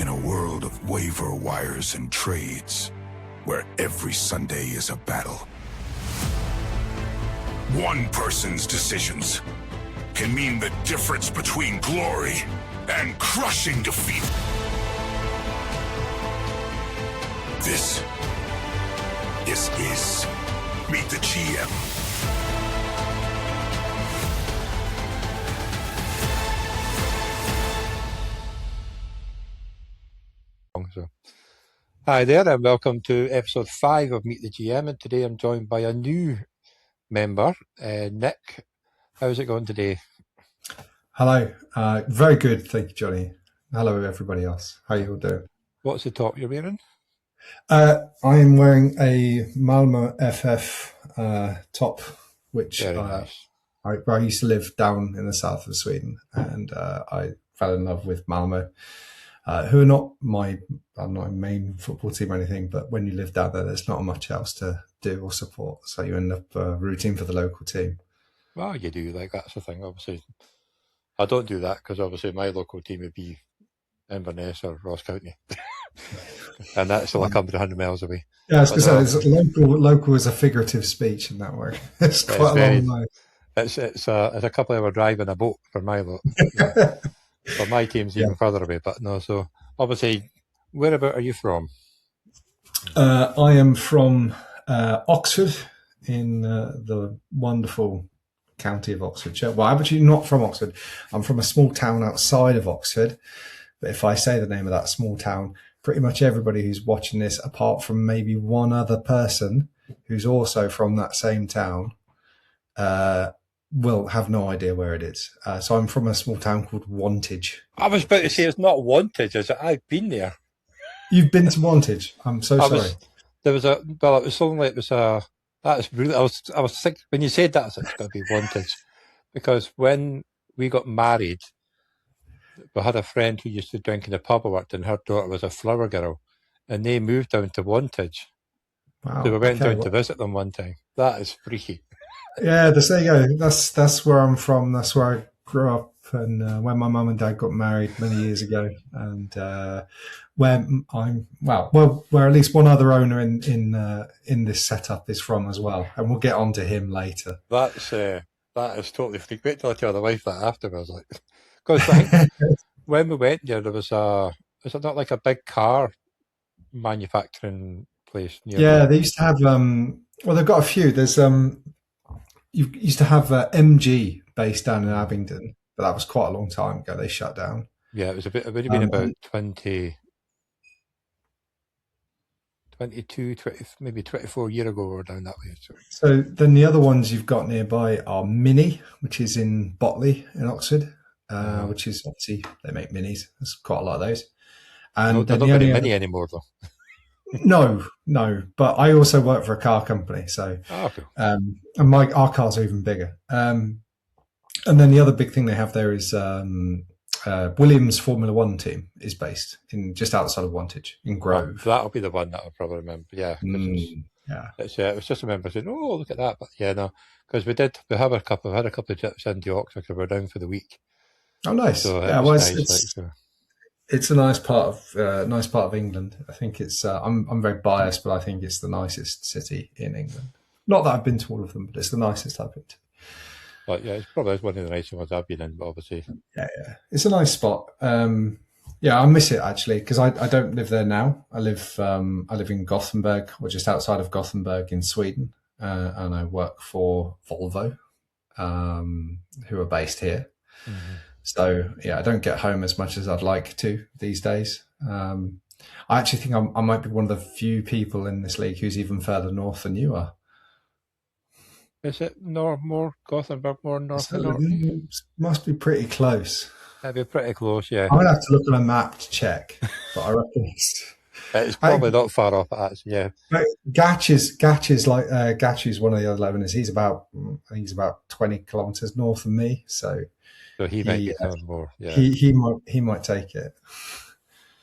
In a world of waiver wires and trades, where every Sunday is a battle, one person's decisions can mean the difference between glory and crushing defeat. This is Meet the GM. So, hi there, and welcome to episode 5 of Meet the GM. And today I'm joined by a new member, Nick. How's it going today? Hello. Very good, thank you, Johnny. Hello, everybody else. How you all doing? What's the top you're wearing? I am wearing a Malmo FF top, which Nice. I used to live down in the south of Sweden, and I fell in love with Malmo, who are not my main football team or anything, but when you live down there, there's not much else to do or support, so you end up rooting for the local team. Well, you do, that's the thing, obviously. I don't do that because obviously my local team would be Inverness or Ross County. And that's like 100 miles away. Yeah, I was going to say, local is a figurative speech in that way. It's quite a long way. It's a couple of hour drive in a boat for my lot. But my team's even further away. But no, so obviously, whereabout are you from? I am from Oxford in the wonderful county of Oxfordshire. Well, I'm actually not from Oxford. I'm from a small town outside of Oxford. But if I say the name of that small town, pretty much everybody who's watching this, apart from maybe one other person who's also from that same town, will have no idea where it is. So I'm from a small town called Wantage. I was about to say it's not Wantage, is it? I've been there. You've been to Wantage? I'm so sorry. That's really, I was thinking, when you said that, I said, it's got to be Wantage. Because when we got married, we had a friend who used to drink in the pub I worked in, her daughter was a flower girl, and they moved down to Wantage. Wow. So we went down to visit them one time. That is freaky. Yeah, there you go. That's where I'm from. That's where I grew up, and when my mum and dad got married many years ago, and where at least one other owner in this setup is from as well, and we'll get on to him later. That is totally freaky. Wait till I tell the wife that afterwards, because I think when we went there was is it not like a big car manufacturing place near? Yeah, they used to have they've got a few. There's you used to have MG based down in Abingdon, but that was quite a long time ago. They shut down. Yeah, it would have been about 22, maybe 24 years ago or down that way. So then the other ones you've got nearby are Mini, which is in Botley in Oxford, which is obviously they make minis. There's quite a lot of those. And they're not getting Mini anymore though. No, but I also work for a car company, so cool. And our cars are even bigger. And then the other big thing they have there is Williams Formula One team is based in just outside of Wantage in Grove. That'll be the one that I'll probably remember. Yeah, it was just a member saying, "Oh, look at that!" But yeah, no, because we had a couple of trips into Oxford because we were down for the week. Oh, nice! So it's a nice part of England. I think it's. I'm very biased, but I think it's the nicest city in England. Not that I've been to all of them, but it's the nicest I've been to. But yeah, it's probably one of the nicest ones I've been in. But obviously, yeah, it's a nice spot. Yeah, I miss it actually because I don't live there now. I live in Gothenburg, or just outside of Gothenburg in Sweden, and I work for Volvo, who are based here. Mm-hmm. So yeah, I don't get home as much as I'd like to these days. I actually think I might be one of the few people in this league who's even further north than you are. Is it more Gothenburg, more north? Must be pretty close. That'd be pretty close, yeah. I'm gonna have to look on a map to check, but I reckon it's probably not far off. Actually, yeah. Gatch is one of the other Lebanese. He's about 20 kilometers north of me, so he might be more. Yeah, he might take it.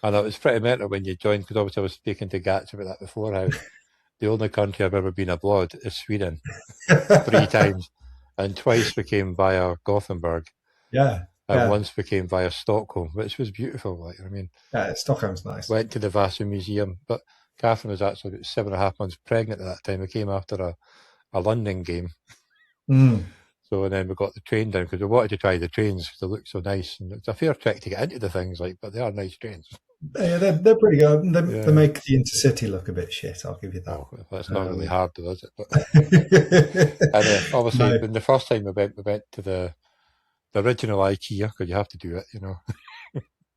I know it's pretty mental when you joined, because obviously I was speaking to Gatch about that before. How the only country I've ever been abroad is Sweden, 3 times, and twice we came via Gothenburg. Yeah. and once became via Stockholm, which was beautiful. Like, I mean, Yeah, Stockholm's nice. went to the Vasa Museum, but Catherine was actually about 7.5 months pregnant at that time. We came after a London game. Mm. So, and then we got the train down because we wanted to try the trains because they look so nice. And it's a fair trek to get into the things, like, but they are nice trains. Yeah, they're pretty good. They make the intercity look a bit shit. I'll give you that. Oh, that's not really hard, though, is it? But, and obviously, No. when the first time we went to the original IKEA because you have to do it, you know.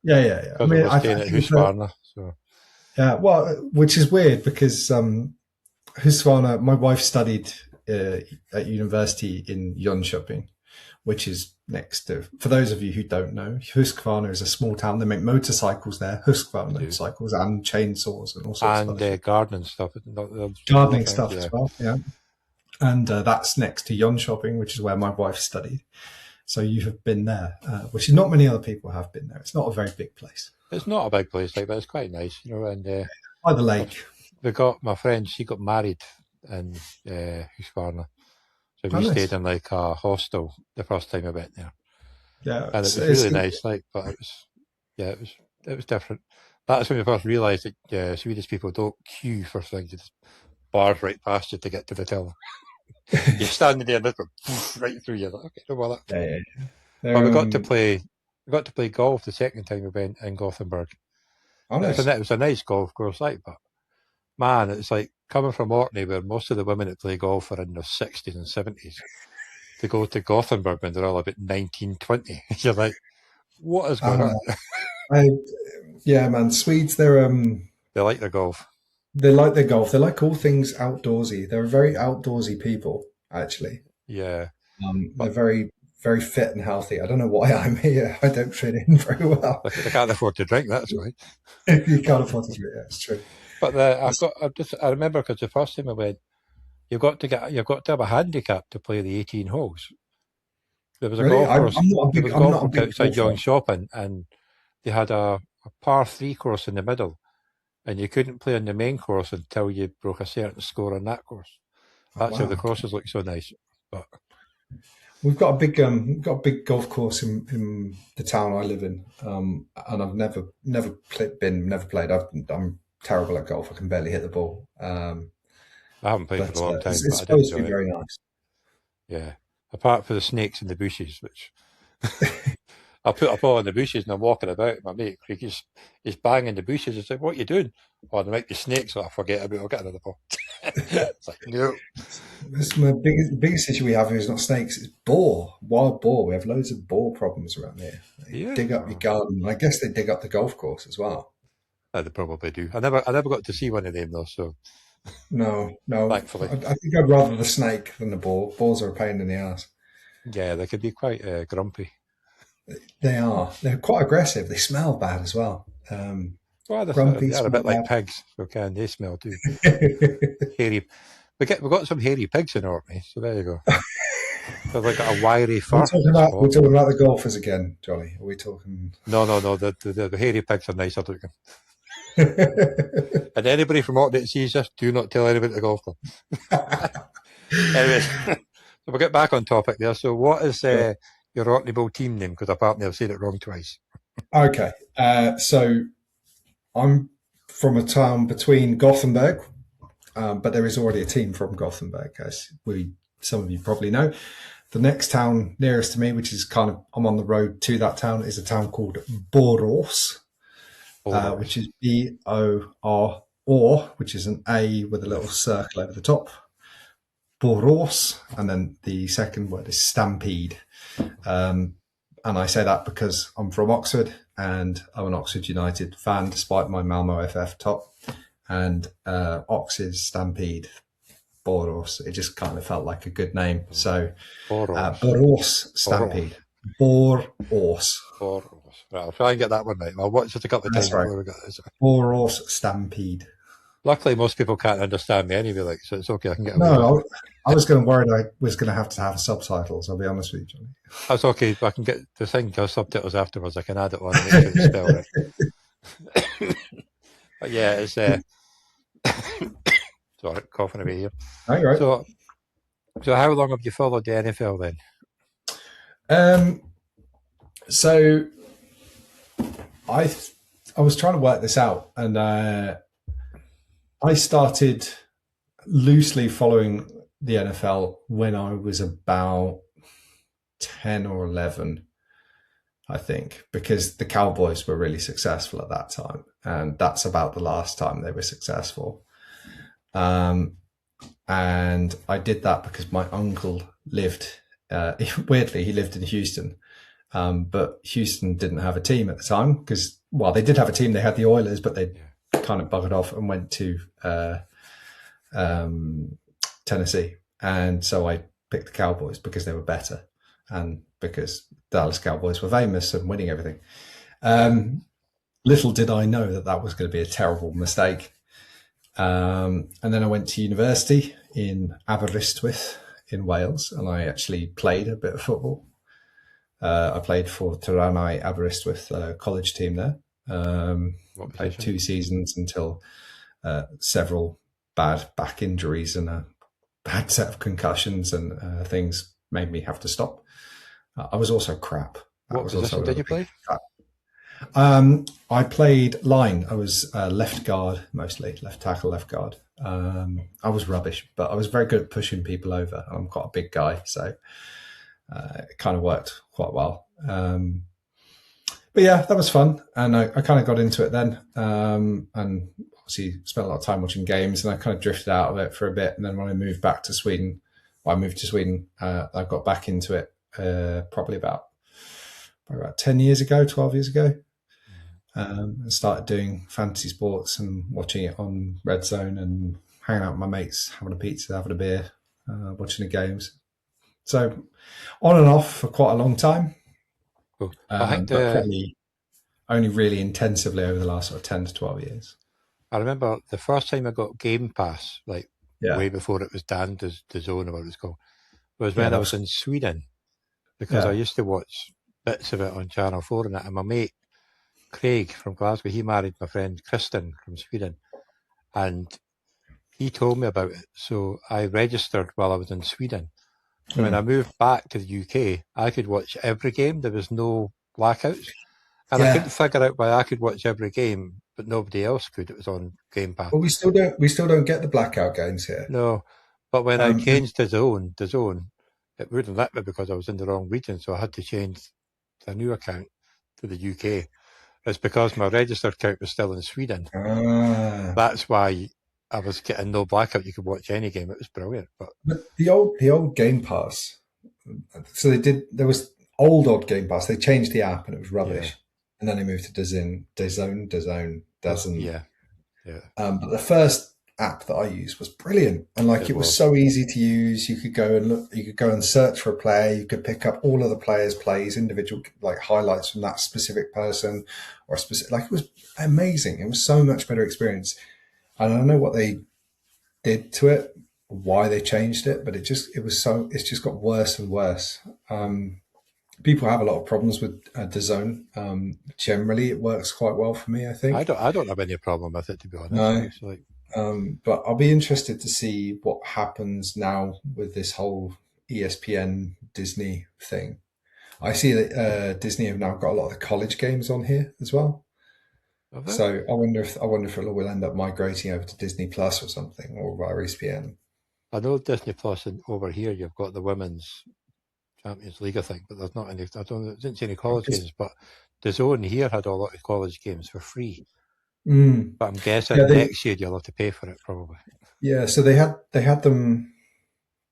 Yeah. Because I mean, we're staying at Husqvarna, so. Yeah, well, which is weird because Husqvarna, my wife studied at university in Jönköping, which is next to, for those of you who don't know, Husqvarna is a small town. They make motorcycles there, Husqvarna motorcycles and chainsaws and all sorts of stuff. And gardening stuff. Gardening stuff as well, yeah. And that's next to Jönköping, which is where my wife studied. So you have been there, which not many other people have been there. It's not a very big place. It's not a big place, like, but it's quite nice, you know. And by the lake. We got my friend. She got married in Husqvarna, so we stayed in like a hostel the first time I went there. Yeah, and it was really nice. Like, but it was different. That's when we first realised that Swedish people don't queue for things. It's bars right past you to get to the till. You're standing there and it's right through you. Like, okay, no bother. Yeah. But we got to play golf the second time we went in Gothenburg. Oh, nice. It was a nice golf course, like, but man, it's like coming from Orkney, where most of the women that play golf are in their 60s and 70s, to go to Gothenburg when they're all about 19, 20. You're like, what is going on? Yeah, man, Swedes, they like their golf. They like their golf. They like all things outdoorsy. They're very outdoorsy people, actually. Yeah. They're very, very fit and healthy. I don't know why I'm here. I don't fit in very well. They can't afford to drink, that's right. You can't afford to drink, yeah, it's true. But I remember because the first time I went, you've got to have a handicap to play the 18 holes. There was a golf course. I'm not a big outside Young Shopping, and they had a par 3 course in the middle, and you couldn't play on the main course until you broke a certain score on that course. That's how the courses look so nice. But we've got a big golf course in the town I live in, and I've never played. I'm terrible at golf. I can barely hit the ball. I haven't played for a long time. It's supposed to be very nice. Yeah, apart from the snakes in the bushes, which I put a ball in the bushes and I'm walking about. My mate Craig is banging the bushes. I said, "What are you doing?" "Oh, there might be snakes." So I forget about it. I'll get another ball. It's like, no. This is my biggest issue we have here is not snakes. It's wild boar. We have loads of boar problems around here. They dig up your garden. I guess they dig up the golf course as well. They probably do. I never got to see one of them though. So no. Thankfully, I think I'd rather the snake than the boar. Boars are a pain in the ass. Yeah, they could be quite grumpy. They are. They're quite aggressive. They smell bad as well. Grumpy. They're a bit like pigs. So they smell too. Hairy. We got some hairy pigs in Orkney. So there you go. They've like got a wiry fur. We're talking about the golfers again, Johnny. Are we talking? No. The hairy pigs are nicer looking. And anybody from Orkney that sees this, do not tell anybody at the golf club. Anyway, so we'll get back on topic there. So what is your Orkney Bowl team name? Because apparently I've said it wrong twice. Okay. So I'm from a town between Gothenburg, but there is already a team from Gothenburg, as some of you probably know. The next town nearest to me, which is I'm on the road to that town, is a town called Borås. Which is B-O-R, which is an A with a little circle over the top. Borås, and then the second word is Stampede. And I say that because I'm from Oxford and I'm an Oxford United fan, despite my Malmo FF top. And Ox's Stampede, Borås, it just kind of felt like a good name. So Borås Stampede. Borås. Right, I'll try and get that one right. I'll watch it a couple of times before we got this. Borås Stampede. Luckily, most people can't understand me anyway, so it's okay. I can get away. No, I was going to worry I was going to have subtitles. I'll be honest with you, Johnny. That's okay. I can get the thing to subtitles afterwards. I can add it on and make sure it's spelled right. But yeah, it's sorry, coughing away here. Oh, you're right. So how long have you followed the NFL then? So I was trying to work this out, and I started loosely following the NFL when I was about 10 or 11, I think, because the Cowboys were really successful at that time, and that's about the last time they were successful. And I did that because my uncle lived, weirdly, he lived in Houston, but Houston didn't have a team at the time because, well, they did have a team. They had the Oilers, but they kind of buggered off and went to Tennessee. And so I picked the Cowboys because they were better and because Dallas Cowboys were famous and winning everything. Little did I know that that was going to be a terrible mistake. And then I went to university in Aberystwyth in Wales, and I actually played a bit of football. I played for Tyranau Aberystwyth college team there. Played 2 seasons until several bad back injuries and a bad set of concussions and things made me have to stop. I was also crap. What position did you play? I played line. I was left guard, mostly left tackle, left guard. I was rubbish, but I was very good at pushing people over. I'm quite a big guy, so it kind of worked quite well. But yeah, that was fun, and I kind of got into it then, and obviously spent a lot of time watching games, and I kind of drifted out of it for a bit. And then when I moved back to Sweden, I got back into it probably about 10 years ago, 12 years ago. And started doing fantasy sports and watching it on Red Zone and hanging out with my mates, having a pizza, having a beer, watching the games. So on and off for quite a long time. Cool. But probably only really intensively over the last sort of 10 to 12 years. I remember the first time I got Game Pass, like way before it was Dan DAZN or what it's called, was when I was in Sweden, because I used to watch bits of it on Channel 4 and that, and my mate Craig from Glasgow, he married my friend Kristen from Sweden, and he told me about it. So I registered while I was in Sweden. So when I moved back to the UK, I could watch every game. There was no blackouts. And I couldn't figure out why I could watch every game, but nobody else could. It was on Game Pass. But we still don't get the blackout games here. No. But when I changed the zone, it wouldn't let me because I was in the wrong region. So I had to change to a new account to the UK. It's because my registered account was still in Sweden. That's why I was getting no blackout. You could watch any game. It was brilliant. But the old Game Pass. So there was old Game Pass. They changed the app and it was rubbish. Yeah. And then they moved to DAZN. Yeah. But the first app that I used was brilliant, and it was so easy to use. You could go and look. You could go and search for a player. You could pick up all of the players' plays, individual highlights from that specific person, or a specific. It was amazing. It was so much better experience. And I don't know what they did to it, why they changed it, but it's just got worse and worse. People have a lot of problems with DAZN. Generally, it works quite well for me, I think. I don't have any problem with it, to be honest. No. But I'll be interested to see what happens now with this whole ESPN Disney thing. I see that Disney have now got a lot of the college games on here as well. Okay. So I wonder if it will end up migrating over to Disney Plus or something, or via ESPN. I know Disney Plus, and over here you've got the Women's Champions League, I think, but there's not any. I didn't see any college games, but DAZN here had a lot of college games for free. But I'm guessing next year you'll have to pay for it, probably. Yeah, so they had them.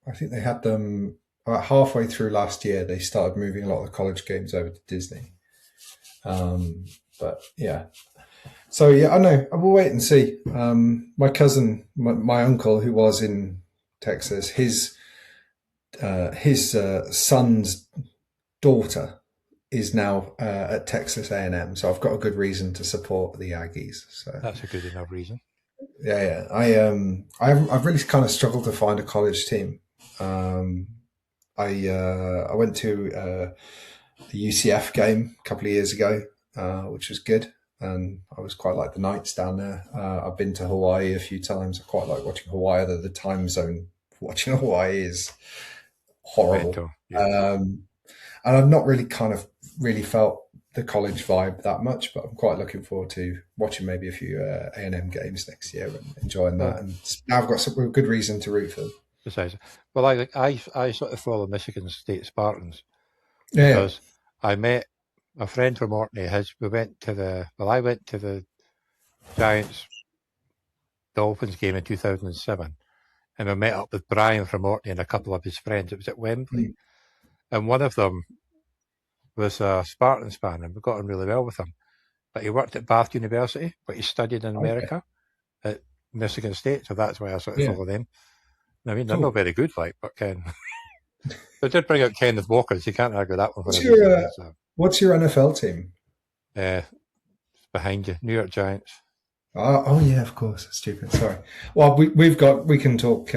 I think they had them about halfway through last year. They started moving a lot of the college games over to Disney. But yeah, so yeah, I know. We'll wait and see. My cousin, my uncle, who was in Texas, his son's daughter is now at Texas A&M, so I've got a good reason to support the Aggies. So that's a good enough reason. Yeah. I've really kind of struggled to find a college team. I went to the UCF game a couple of years ago, which was good, and I was quite like the Knights down there. I've been to Hawaii a few times. I quite like watching Hawaii. The time zone watching Hawaii is horrible. Yeah. And I've not really kind of really felt the college vibe that much, but I'm quite looking forward to watching maybe a few A&M games next year and enjoying that. And now I've got some good reason to root for them. Besides, well, I sort of follow Michigan State Spartans Yeah, because I met a friend from Orkney. I went to the Giants Dolphins game in 2007, and I met up with Brian from Orkney and a couple of his friends. It was at Wembley, and one of them was a Spartans fan, and we got on really well with him. But he worked at Bath University, but he studied in America at Michigan State, so that's why I sort of follow them. I mean, they're not very good, but Ken. They did bring out Kenneth Walker, so you can't argue that one. What's your NFL team? Behind you, New York Giants. Oh yeah, of course. Stupid. Sorry. Well, we can talk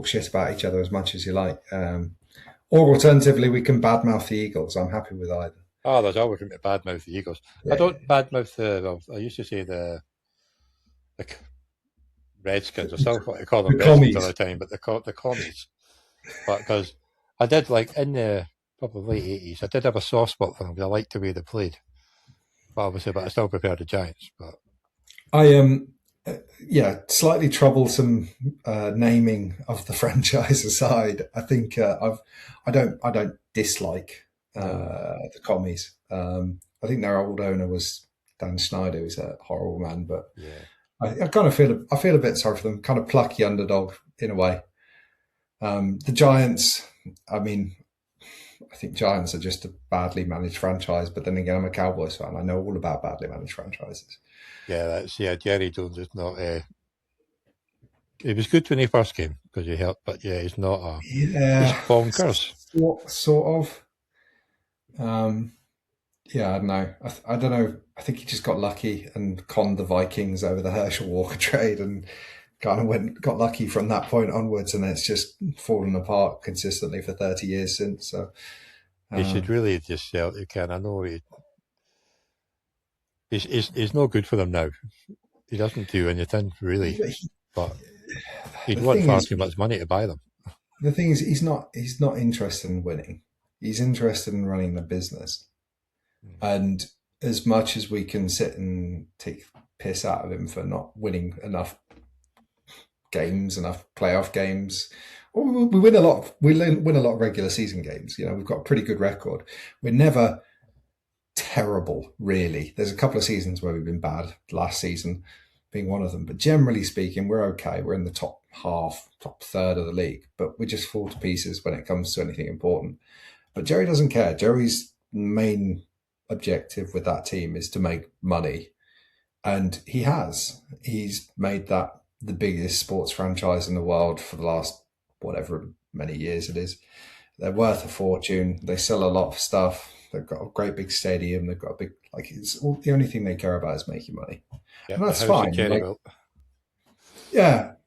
shit about each other as much as you like. Or alternatively, we can badmouth the Eagles. I'm happy with either. Oh, there's always room to badmouth the Eagles. Yeah. I don't badmouth I used to say the Redskins. I still want to call them Redskins all the time, but the commies. But because I did, like, in the probably late 80s, I did have a soft spot for them because I liked the way they played. But I still prefer the Giants. But slightly troublesome naming of the franchise aside. I think I don't dislike the commies. I think their old owner was Dan Snyder, who's a horrible man, but I kind of feel a bit sorry for them. Kind of plucky underdog in a way. The Giants, I mean, I think Giants are just a badly managed franchise, but then again, I'm a Cowboys fan. I know all about badly managed franchises. Jerry Jones is not. He was good when he first came because he helped, but he's not he's bonkers. Sort of. I don't know. I don't know. I think he just got lucky and conned the Vikings over the Herschel Walker trade and kind of got lucky from that point onwards, and it's just fallen apart consistently for 30 years since. So he should really just sell it. I know he's no good for them now. He doesn't do anything really, but he'd want far too much money to buy them. The thing is, he's not interested in winning. He's interested in running the business. And as much as we can sit and take piss out of him for not winning enough games, enough playoff games, we win a lot. We win a lot of regular season games. We've got a pretty good record. We're never terrible, really. There's a couple of seasons where we've been bad. Last season being one of them, but generally speaking, we're okay. We're in the top third of the league, but we just fall to pieces when it comes to anything important. But Jerry doesn't care. Jerry's main objective with that team is to make money, and he's made that the biggest sports franchise in the world for the last whatever many years it is. They're worth a fortune. They sell a lot of stuff. They've got a great big stadium. They've got a big, the only thing they care about is making money. Yeah, and that's fine.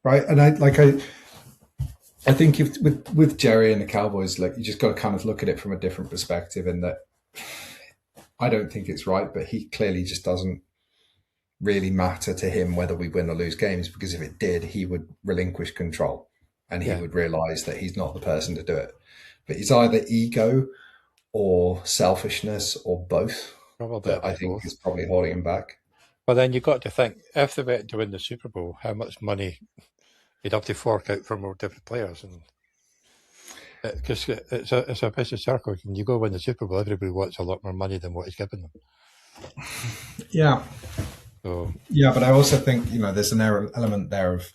Right. And I think with Jerry and the Cowboys, you just got to kind of look at it from a different perspective, in that I don't think it's right, but he clearly just doesn't really matter to him whether we win or lose games, because if it did, he would relinquish control and he would realize that he's not the person to do it. But it's either ego or selfishness or both that I think is probably holding him back. But then you've got to think, if they went to win the Super Bowl, how much money he'd have to fork out for more different players. And because it's a vicious circle. When you go win the Super Bowl, everybody wants a lot more money than what he's given them. Yeah. So, but I also think, there's an element there of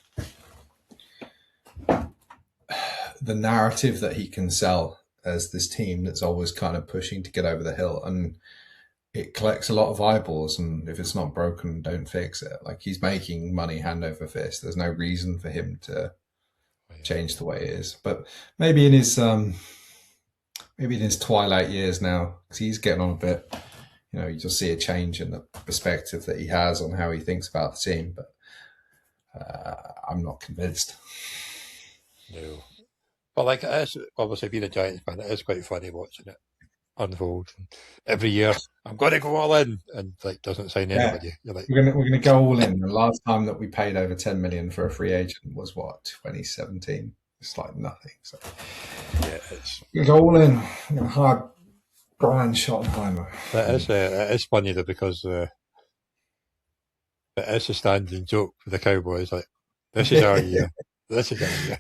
the narrative that he can sell as this team that's always kind of pushing to get over the hill, and it collects a lot of eyeballs, and if it's not broken, don't fix it. He's making money hand over fist. There's no reason for him to change the way it is. But maybe in his twilight years now, because he's getting on a bit, you just see a change in the perspective that he has on how he thinks about the team. But I'm not convinced. No. But obviously being a Giants fan, it is quite funny watching it unfold. Every year, I'm going to go all in, and doesn't sign anybody. You're like, we're going to go all in. The last time that we paid over 10 million for a free agent was 2017. It's nothing. So it's you go all in. Hard Brian Schottenheimer. It is funny though, because it is a standing joke for the Cowboys. Like, this is our year. This is our year.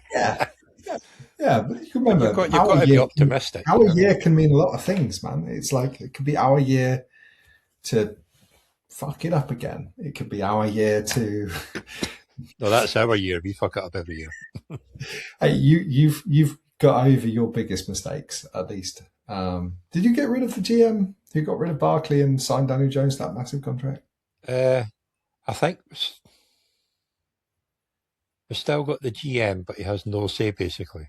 Yeah, but you can remember, You've got to be optimistic. Our year can mean a lot of things, man. It's like, it could be our year to fuck it up again. It could be our year to... No, that's our year. We fuck it up every year. Hey, you've got over your biggest mistakes, at least. Did you get rid of the GM who got rid of Barkley and signed Daniel Jones to that massive contract? I think we've still got the GM, but he has no say, basically.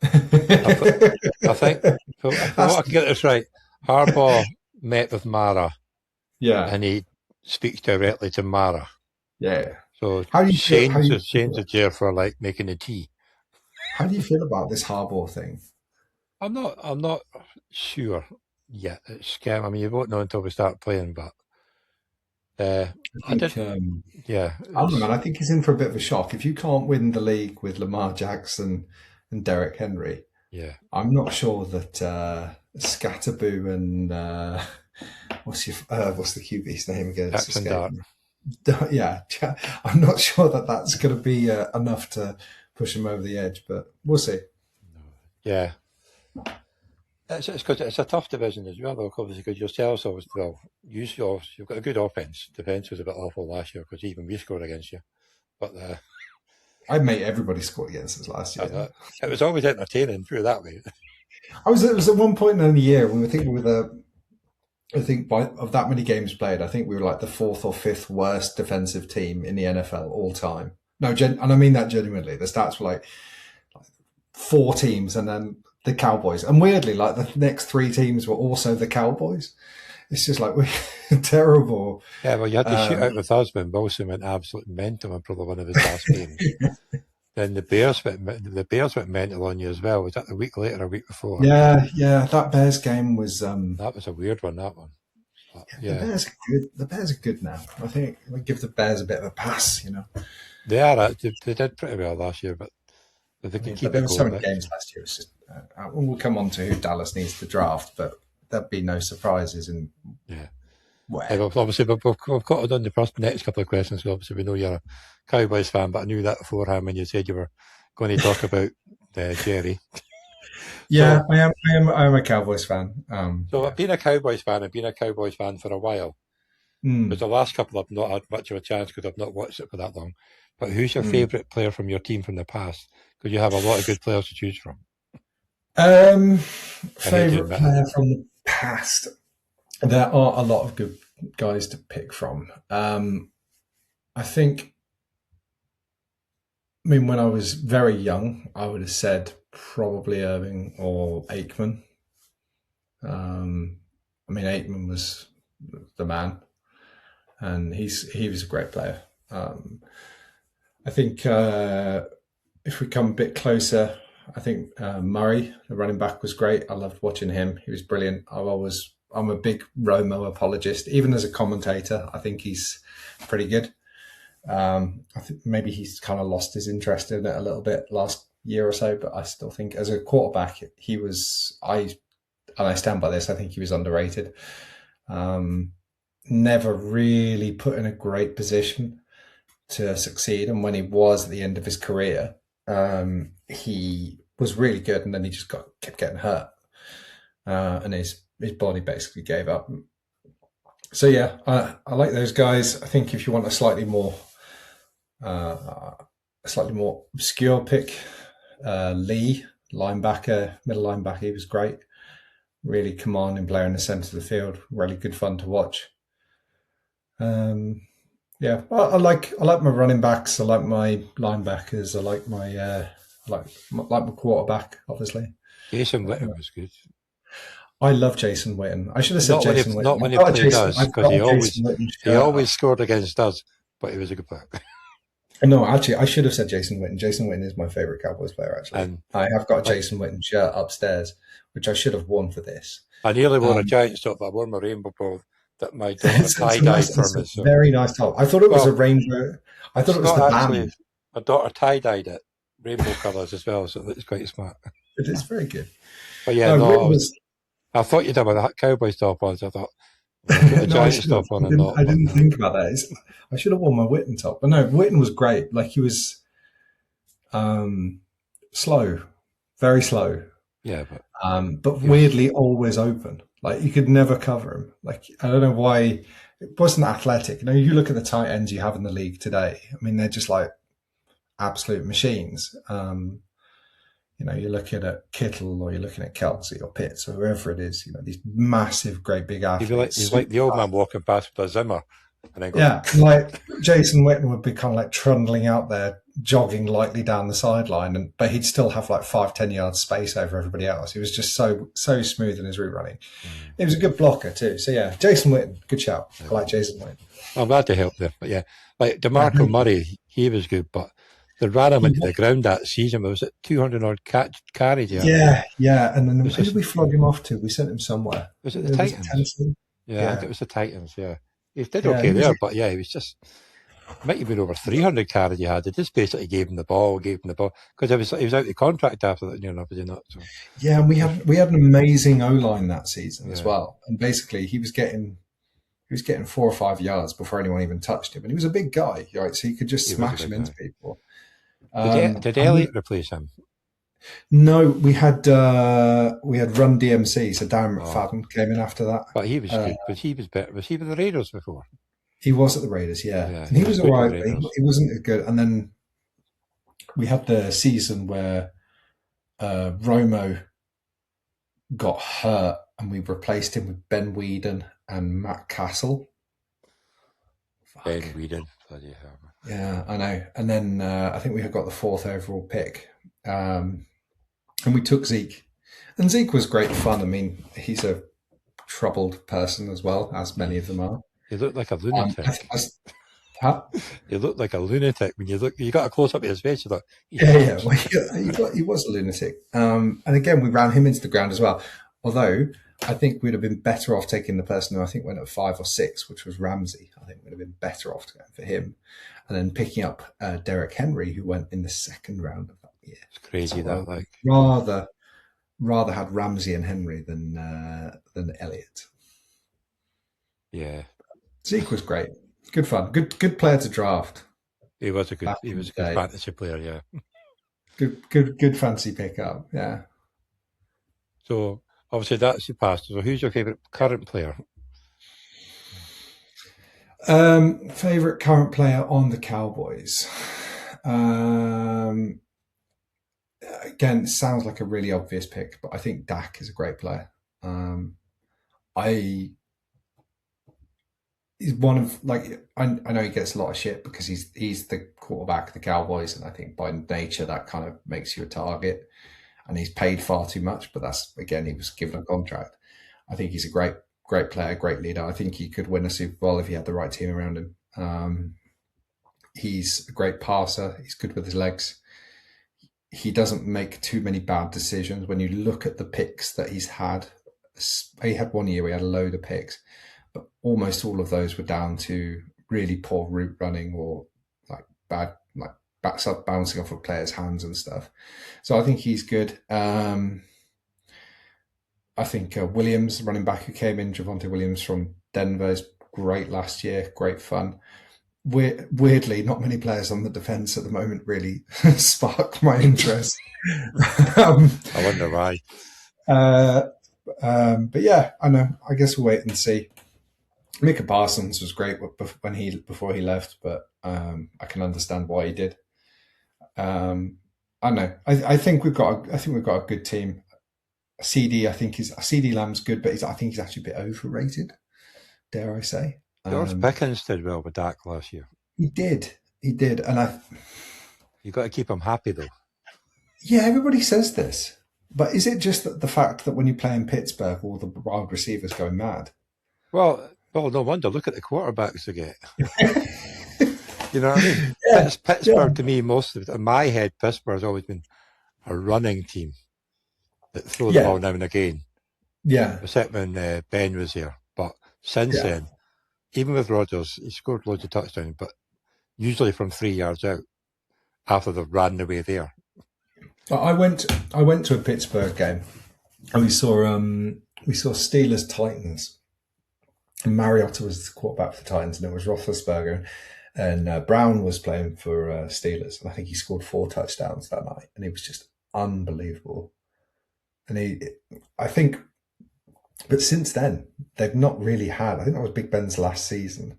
I think, if I can get this right, Harbaugh met with Mara. Yeah. And he speaks directly to Mara. Yeah. So how do you Shane's a chair for like making a tea. How do you feel about this Harbaugh thing? I'm not sure yet. It's scary. I mean, you won't know until we start playing, but I don't know, man. I think he's in for a bit of a shock. If you can't win the league with Lamar Jackson and Derrick Henry, I'm not sure that Scatterboo and what's the QB's name again? Jackson Dart. Yeah, I'm not sure that that's going to be enough to push him over the edge, but we'll see. Yeah. It's because it's a tough division as well, though, obviously, because yourselves, usually you've got a good offense. Defense was a bit awful last year because even we scored against you. But I made everybody score against us last year. It was always entertaining, put it that way. It was at one point in the year when I think of that many games played, I think we were like the 4th or 5th worst defensive team in the NFL all time. No, and I mean that genuinely. The stats were like 4 teams and then the Cowboys. And weirdly, like the next 3 teams were also the Cowboys. It's just like, we're terrible. Yeah, well, you had to shoot out with us when Wilson went absolutely mental in probably one of his last games. Then the Bears went mental on you as well. Was that the week later or a week before? Yeah. That Bears game was... that was a weird one, that one. But, yeah. The Bears are good now. I think we give the Bears a bit of a pass, you know. They are. They did pretty well last year, but if they can keep it going. There were so many games last year. It's just, we'll come on to who Dallas needs to draft, but there'd be no surprises. Obviously, we've got it on the next couple of questions. So obviously, we know you're a Cowboys fan, but I knew that beforehand when you said you were going to talk about Jerry. Yeah, so, I am a Cowboys fan. So being a Cowboys fan and being a Cowboys fan for a while, because the last couple I've not had much of a chance because I've not watched it for that long. But who's your favourite player from your team from the past? Because you have a lot of good players to choose from. Favourite player from the past? There are a lot of good guys to pick from. I think, when I was very young, I would have said probably Irving or Aikman. Aikman was the man, and he was a great player. I think if we come a bit closer, I think Murray, the running back, was great. I loved watching him. He was brilliant. I'm a big Romo apologist. Even as a commentator, I think he's pretty good. I think maybe he's kind of lost his interest in it a little bit last year or so, but I still think as a quarterback, he was, and I stand by this, I think he was underrated. Never really put in a great position to succeed. And when he was at the end of his career, he was really good, and then he just kept getting hurt. And his body basically gave up. So yeah, I like those guys. I think if you want a slightly more obscure pick, Lee, linebacker, middle linebacker, he was great. Really commanding player in the centre of the field. Really good fun to watch. Yeah, I like my running backs. I like my linebackers. I like my quarterback, obviously. Jason Witten was good. I love Jason Witten. I should have said Jason Witten. Not when he played us, because he always scored against us, but he was a good player. No, actually, I should have said Jason Witten. Jason Witten is my favourite Cowboys player, actually. And I have got a Jason Witten shirt upstairs, which I should have worn for this. I nearly wore a Giants top, but I wore my rainbow ball that my daughter tie-dyed for me. So. Very nice top. I thought it was a rainbow. I thought it was the band. My daughter tie-dyed it, rainbow colours as well, so it's quite smart. It is very good. But yeah, I thought you'd have a cowboy top on, so I thought, well, I'll put a No, I giant should have. top on or not. I But didn't no. think about that. I should have worn my Witten top, but no, Witten was great. Like he was slow, very slow, Yeah, but he was. weirdly always open. Like you could never cover him. Like I don't know why it wasn't athletic. You know, you look at the tight ends you have in the league today. I mean, they're just like absolute machines. You know, you're looking at Kittle or you're looking at Kelsey or Pitts or whoever it is. You know, these massive, great big athletes. He's like the old man walking past with a Zimmer, and then Yeah, like Jason Witten would be kind of like trundling out there, jogging lightly down the sideline, but he'd still have like 5-10 yards space over everybody else. He was just so smooth in his route running. He was a good blocker too. So yeah, Jason Witten, good shout. I like Jason Witten. I'm glad to help them. But yeah, like DeMarco Murray, he was good, but they ran him into the ground that season. Was it 200 odd carries? Yeah. And then who did we flog him off to? We sent him somewhere. Was it the Titans? Yeah, I think it was the Titans. Yeah, he did okay there, but yeah, he was just might have been over 300 carries he had. They just basically gave him the ball, because he was out of contract after that. You know, was he not? So. Yeah, and we had an amazing O line that season as well. And basically, he was getting 4 or 5 yards before anyone even touched him, and he was a big guy, right? So he could just smash him into people. Did Elliott replace him? No, we had Run DMC, so Darren McFadden came in after that. But he was good, because he was better. Was he with the Raiders before? He was at the Raiders, yeah. And he was all right, but he wasn't as good. And then we had the season where Romo got hurt, and we replaced him with Ben Whedon and Matt Castle. Ben Whedon, bloody hell. Yeah, I know. And then I think we had got the 4th overall pick. And we took Zeke. And Zeke was great fun. I mean, he's a troubled person as well, as many of them are. He looked like a lunatic. Huh? He looked like a lunatic. When you got a close up of his face, you thought, yeah. Well, he was a lunatic. And again, we ran him into the ground as well. Although I think we'd have been better off taking the person who I think went at 5 or 6, which was Ramsey. I think we'd have been better off going for him, and then picking up Derek Henry, who went in the 2nd round of that year. It's crazy so that rather had Ramsey and Henry than Elliott. Yeah, Zeke was great, good fun, good player to draft. He was a good fantasy player. Yeah, good fancy pickup. Yeah. So obviously that's your past. So who's your favourite current player? Favorite current player on the Cowboys. Again, it sounds like a really obvious pick, but I think Dak is a great player. He's one of, like, I know he gets a lot of shit because he's the quarterback of the Cowboys, and I think by nature that kind of makes you a target, and he's paid far too much. But that's, again, he was given a contract. I think he's a great player, great leader. I think he could win a Super Bowl if he had the right team around him. He's a great passer. He's good with his legs. He doesn't make too many bad decisions. When you look at the picks that he's had, he had one year where he had a load of picks, but almost all of those were down to really poor route running or like bad, like bouncing off of players' hands and stuff. So I think he's good. I think Williams, running back who came in, Javonte Williams from Denver, is great last year, great fun. Weirdly, not many players on the defense at the moment really spark my interest. I wonder why. But yeah, I know. I guess we'll wait and see. Micah Parsons was great before he left, but I can understand why he did. I don't know. I think we've got a good team. CD Lamb's good, but I think he's actually a bit overrated. Dare I say? George Pickens did well with Dak last year. He did, and you got to keep him happy though. Yeah, everybody says this, but is it just the fact that when you play in Pittsburgh, all the wide receivers go mad? Well, no wonder. Look at the quarterbacks they get. You know what I mean? Yeah, Pittsburgh, to me, in my head, Pittsburgh has always been a running team that throw the ball now and again. Yeah. Except when Ben was here. But since then, even with Rodgers, he scored loads of touchdowns, but usually from 3 yards out after they've ran away there. I went to a Pittsburgh game and we saw we saw Steelers Titans, and Mariota was the quarterback for the Titans, and it was Roethlisberger, and Brown was playing for Steelers, and I think he scored 4 touchdowns that night, and he was just unbelievable. And I think, but since then they've not really had. I think that was Big Ben's last season,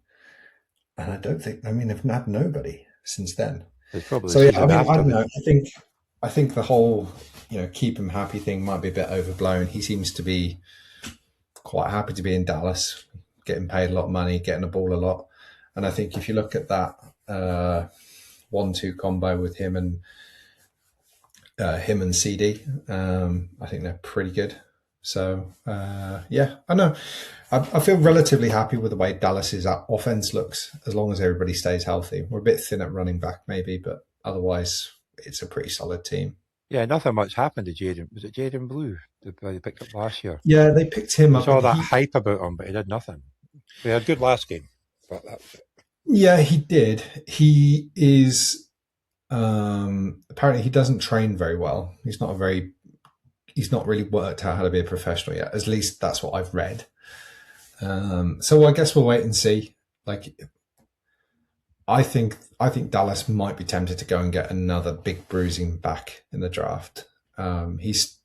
and I don't think. I mean, they've had nobody since then. It's probably So the yeah, season I after. don't know. I think the whole keep him happy thing might be a bit overblown. He seems to be quite happy to be in Dallas, getting paid a lot of money, getting the ball a lot. And I think if you look at that 1-2 combo with him and CD, I think they're pretty good. So yeah, I know. I feel relatively happy with the way Dallas's offense looks, as long as everybody stays healthy. We're a bit thin at running back, maybe, but otherwise, it's a pretty solid team. Yeah, nothing much happened to Jaden. Was it Jaden Blue that they picked up last year? Yeah, they picked him There's up. all that hype about him, but he did nothing. He had a good last game, but that's it. Yeah, he did. He is apparently he doesn't train very well. He's not really worked out how to be a professional yet. At least that's what I've read. So I guess we'll wait and see. Like, I think Dallas might be tempted to go and get another big bruising back in the draft.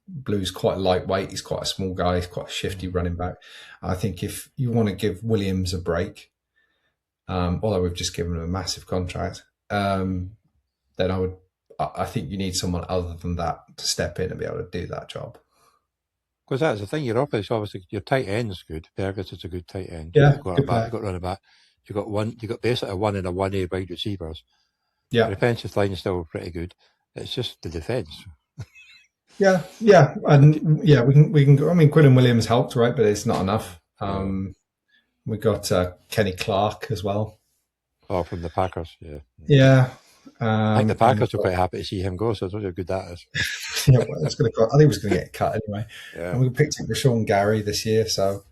Blue's quite lightweight. He's quite a small guy. He's quite a shifty running back. I think if you want to give Williams a break, although we've just given him a massive contract, then I think you need someone other than that to step in and be able to do that job. Because that's the thing, your offense, obviously, your tight end's good. Fergus is a good tight end. Yeah, You've got good back, you've got running back. You've got basically a 1 and a 1A wide receivers. Yeah. The defensive line is still pretty good. It's just the defense. Yeah, and yeah, we can go. I mean, Quinn Williams helped, right? But it's not enough. We got Kenny Clark as well. Oh, from the Packers, yeah. Yeah. I think the Packers are quite happy to see him go, so that's how good that is. Yeah, well, I think he was going to get cut anyway. Yeah. And we picked up Rashawn Gary this year, so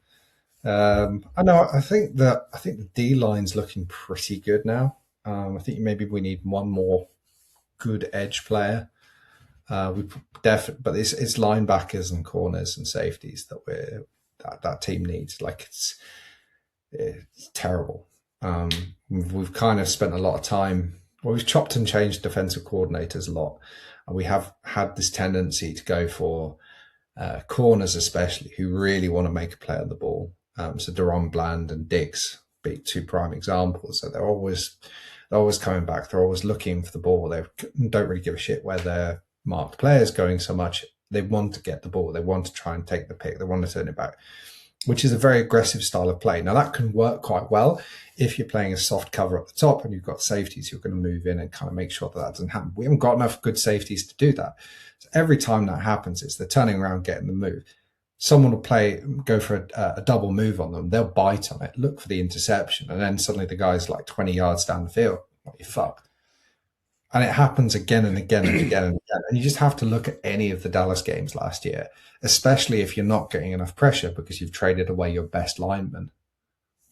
I think the D line's looking pretty good now. I think maybe we need one more good edge player. But it's linebackers and corners and safeties that team needs. Like, it's terrible. We've kind of spent a lot of time. Well, we've chopped and changed defensive coordinators a lot, and we have had this tendency to go for corners, especially, who really want to make a play on the ball. So Deron Bland and Diggs be 2 prime examples. So they're always coming back. They're always looking for the ball. They don't really give a shit where their marked players going so much. They want to get the ball. They want to try and take the pick. They want to turn it back, which is a very aggressive style of play. Now, that can work quite well if you're playing a soft cover at the top and you've got safeties who are going to move in and kind of make sure that doesn't happen. We haven't got enough good safeties to do that. So every time that happens, it's they're turning around, getting the move. Someone will go for a double move on them. They'll bite on it, look for the interception, and then suddenly the guy's like 20 yards down the field. Well, you're fucked. And it happens again and again and again and again. And you just have to look at any of the Dallas games last year, especially if you're not getting enough pressure because you've traded away your best lineman.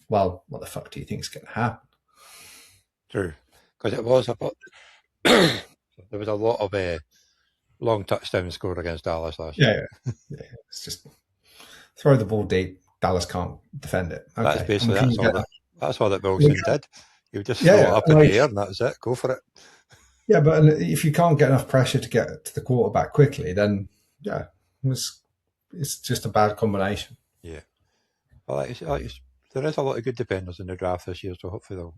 Well, what the fuck do you think is going to happen? True. Because it was there was a lot of long touchdowns scored against Dallas last year. Yeah. It's just throw the ball deep. Dallas can't defend it. Okay. That's basically that's all that Wilson did. You just throw it up in the air and that was it. Go for it. Yeah, but if you can't get enough pressure to get to the quarterback quickly, then yeah, it's just a bad combination. Yeah. Well, there is a lot of good defenders in the draft this year, so hopefully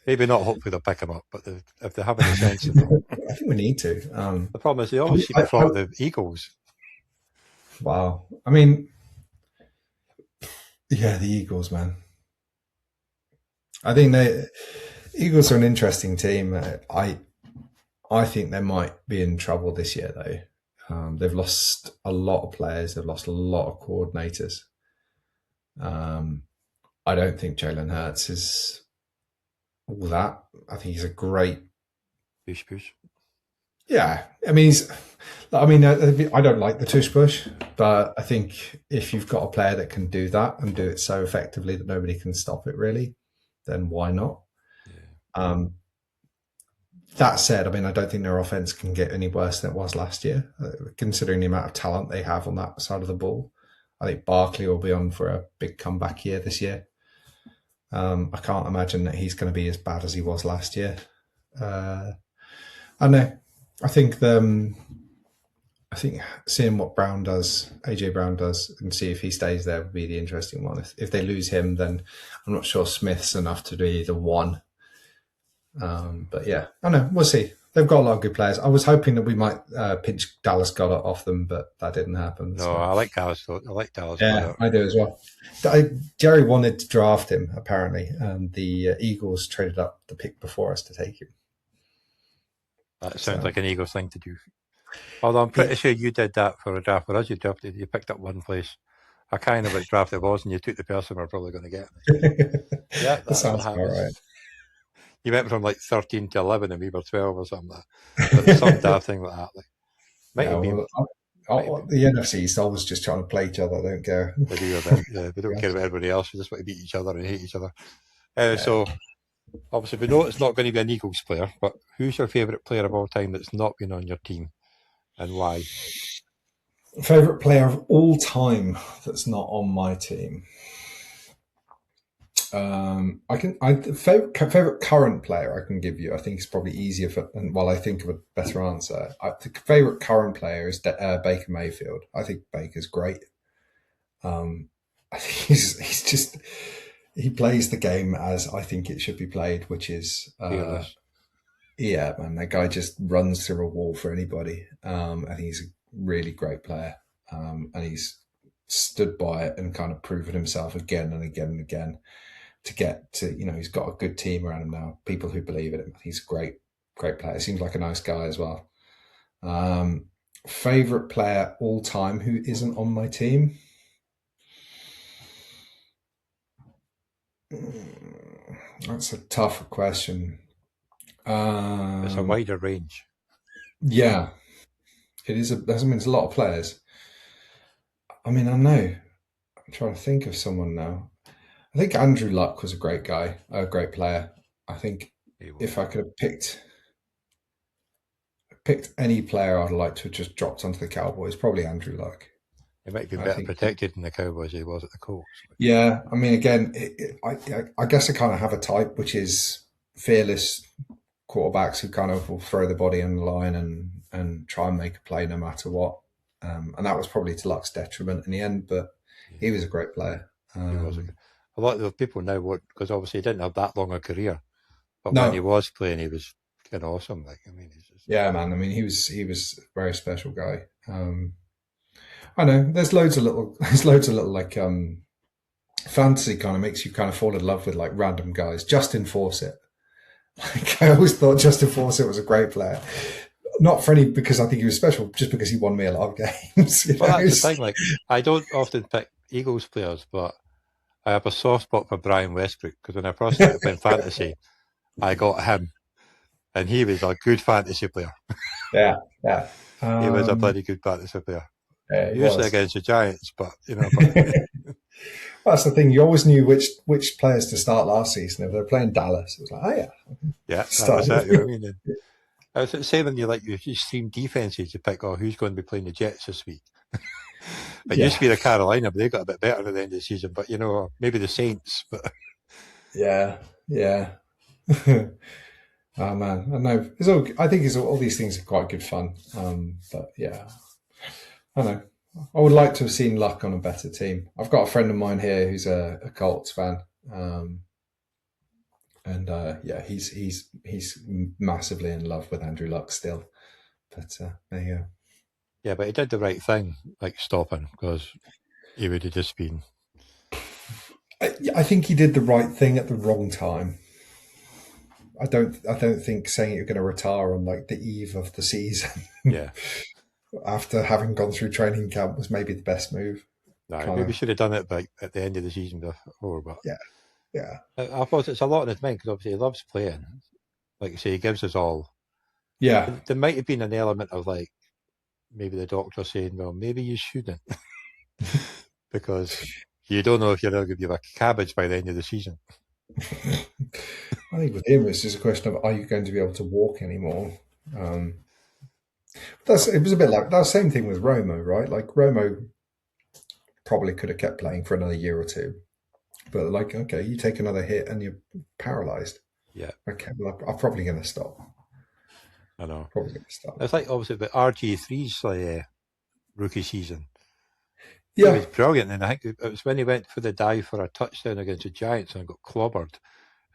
maybe not hopefully they'll pick them up, but if they have any sense of them. I think we need to. The problem is they always seem to follow the Eagles. Wow. I mean, yeah, the Eagles, man. I think Eagles are an interesting team. I think they might be in trouble this year, though. They've lost a lot of players. They've lost a lot of coordinators. I don't think Jalen Hurts is all that. I think he's a great Push. Yeah, I mean, I don't like the tush push, but I think if you've got a player that can do that and do it so effectively that nobody can stop it, really, then why not? Yeah. That said, I mean, I don't think their offense can get any worse than it was last year, considering the amount of talent they have on that side of the ball. I think Barkley will be on for a big comeback year this year. I can't imagine that he's going to be as bad as he was last year. I know. I think seeing what Brown does, AJ Brown does, and see if he stays there would be the interesting one. If they lose him, then I'm not sure Smith's enough to be the one. But yeah, I know. We'll see. They've got a lot of good players. I was hoping that we might pinch Dallas Goddard off them, but that didn't happen. No, I like Dallas. I like Dallas. Yeah, I do as well. Jerry wanted to draft him, apparently, and the Eagles traded up the pick before us to take him. That sounds like an Eagles thing to do. Although I'm pretty sure you did that for a draft for us. You picked up one place. I kind of like draft it was, and you took the person we're probably going to get. Yeah, that sounds all right. You went from like 13 to 11, and we were 12 or something like that. But some daft thing like that. Like, the NFC East always just trying to play each other. I don't care. They do we don't care about everybody else. We just want to beat each other and hate each other. So, obviously, we know it's not going to be an Eagles player, but who's your favourite player of all time that's not been on your team, and why? Favourite player of all time that's not on my team. Favorite current player I can give you. I think it's probably easier while I think of a better answer. The favorite current player is Baker Mayfield. I think Baker's great. I think he plays the game as I think it should be played, which is yeah, man. That guy just runs through a wall for anybody. I think he's a really great player, and he's stood by it and kind of proven himself again and again and again. To get to, he's got a good team around him now. People who believe in him. He's a great player. Seems like a nice guy as well. Favorite player all time who isn't on my team. That's a tough question. It's a wider range. Yeah, it is. There's a lot of players. I mean, I know. I'm trying to think of someone now. I think Andrew Luck was a great guy, a great player. I think if I could have picked any player I'd like to have just dropped onto the Cowboys, probably Andrew Luck. He might be better protected than the Cowboys he was at the Colts. Yeah, I mean, again, I guess I kind of have a type, which is fearless quarterbacks who kind of will throw the body on the line and try and make a play no matter what. And that was probably to Luck's detriment in the end, but he was a great player. He was a lot of people now because obviously he didn't have that long a career, but when he was playing, he was kind of awesome. Like, I mean, yeah, man. I mean, he was a very special guy. I know there's loads of little like fantasy kind of makes you kind of fall in love with like random guys. Justin Fawcett. Like, I always thought Justin Fawcett was a great player. Not for because I think he was special, just because he won me a lot of games. But that's the thing. Like, I don't often pick Eagles players, but I have a soft spot for Brian Westbrook because when I first started playing fantasy, I got him, and he was a good fantasy player. Yeah. He was a bloody good fantasy player. Yeah, usually against the Giants, but that's the thing. You always knew which players to start last season. If they're playing Dallas, it was like, oh yeah, that was it. You know what I mean? I was saying when you stream defenses, you pick, who's going to be playing the Jets this week. It used to be the Carolina, but they got a bit better at the end of the season. But maybe the Saints. But yeah. Oh man, I know. I think all these things are quite good fun. But yeah, I know. I would like to have seen Luck on a better team. I've got a friend of mine here who's a Colts fan, and he's massively in love with Andrew Luck still. But there you go. Yeah, but he did the right thing, like stopping, because he would have just been. I think he did the right thing at the wrong time. I don't think saying you're going to retire on like the eve of the season, after having gone through training camp, was maybe the best move. No, maybe should have done it at the end of the season before. But yeah. I thought it's a lot on his mind because obviously he loves playing. Like you say, he gives us all. Yeah, there might have been an element of like. Maybe the doctor saying, well, maybe you shouldn't. Because you don't know if you're going to give you a cabbage by the end of the season. I think with him, it's just a question of, are you going to be able to walk anymore? It was a bit like that same thing with Romo, right? Like Romo probably could have kept playing for another year or two. But like, okay, you take another hit and you're paralyzed. Yeah, Okay, well, I'm probably going to stop. I know. Probably going to stop. It's like obviously the RG3's rookie season. He Yeah, was brilliant, and I think it was when he went for the dive for a touchdown against the Giants and got clobbered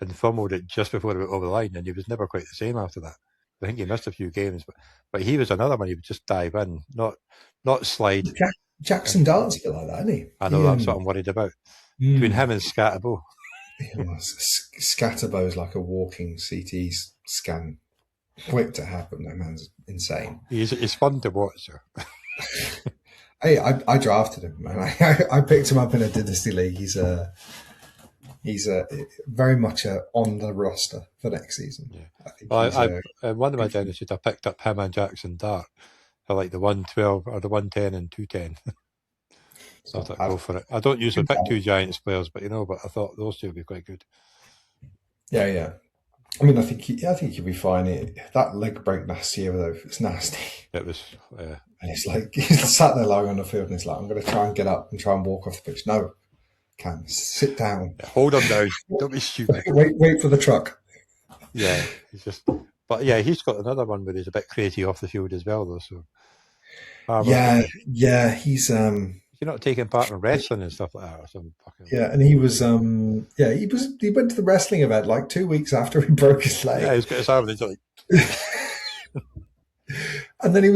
and fumbled it just before he went over the line, and he was never quite the same after that. I think he missed a few games, but he was another one. He would just dive in, not slide. Jackson Dart's a bit like that, isn't he? I know that's what I'm worried about. Between him and Scatterbo. Scatterbo's like a walking CT scan. Wait to happen. That man's insane. He's fun to watch. Hey, I drafted him, man. I picked him up in a dynasty league. He's very much on the roster for next season. Yeah. One of my dynasties, I picked up him and Jackson Dart for like the 112 or the 110 and 210. So I thought, go for it. I don't usually pick two Giants players, but I thought those two would be quite good. Yeah. I mean, I think he'll be fine. That leg break last year, though, it's nasty. It was. And it's like he's sat there lying on the field, and he's like, "I'm going to try and get up and try and walk off the pitch." No, Cam, sit down. Yeah, hold him down. Don't be stupid. Wait for the truck. Yeah, But yeah, he's got another one where he's a bit crazy off the field as well, though. So. He's You're not taking part in wrestling and stuff like that, or something. Yeah, and he was he went to the wrestling event like 2 weeks after he broke his leg. Yeah, he's got his arm. He's like. And then he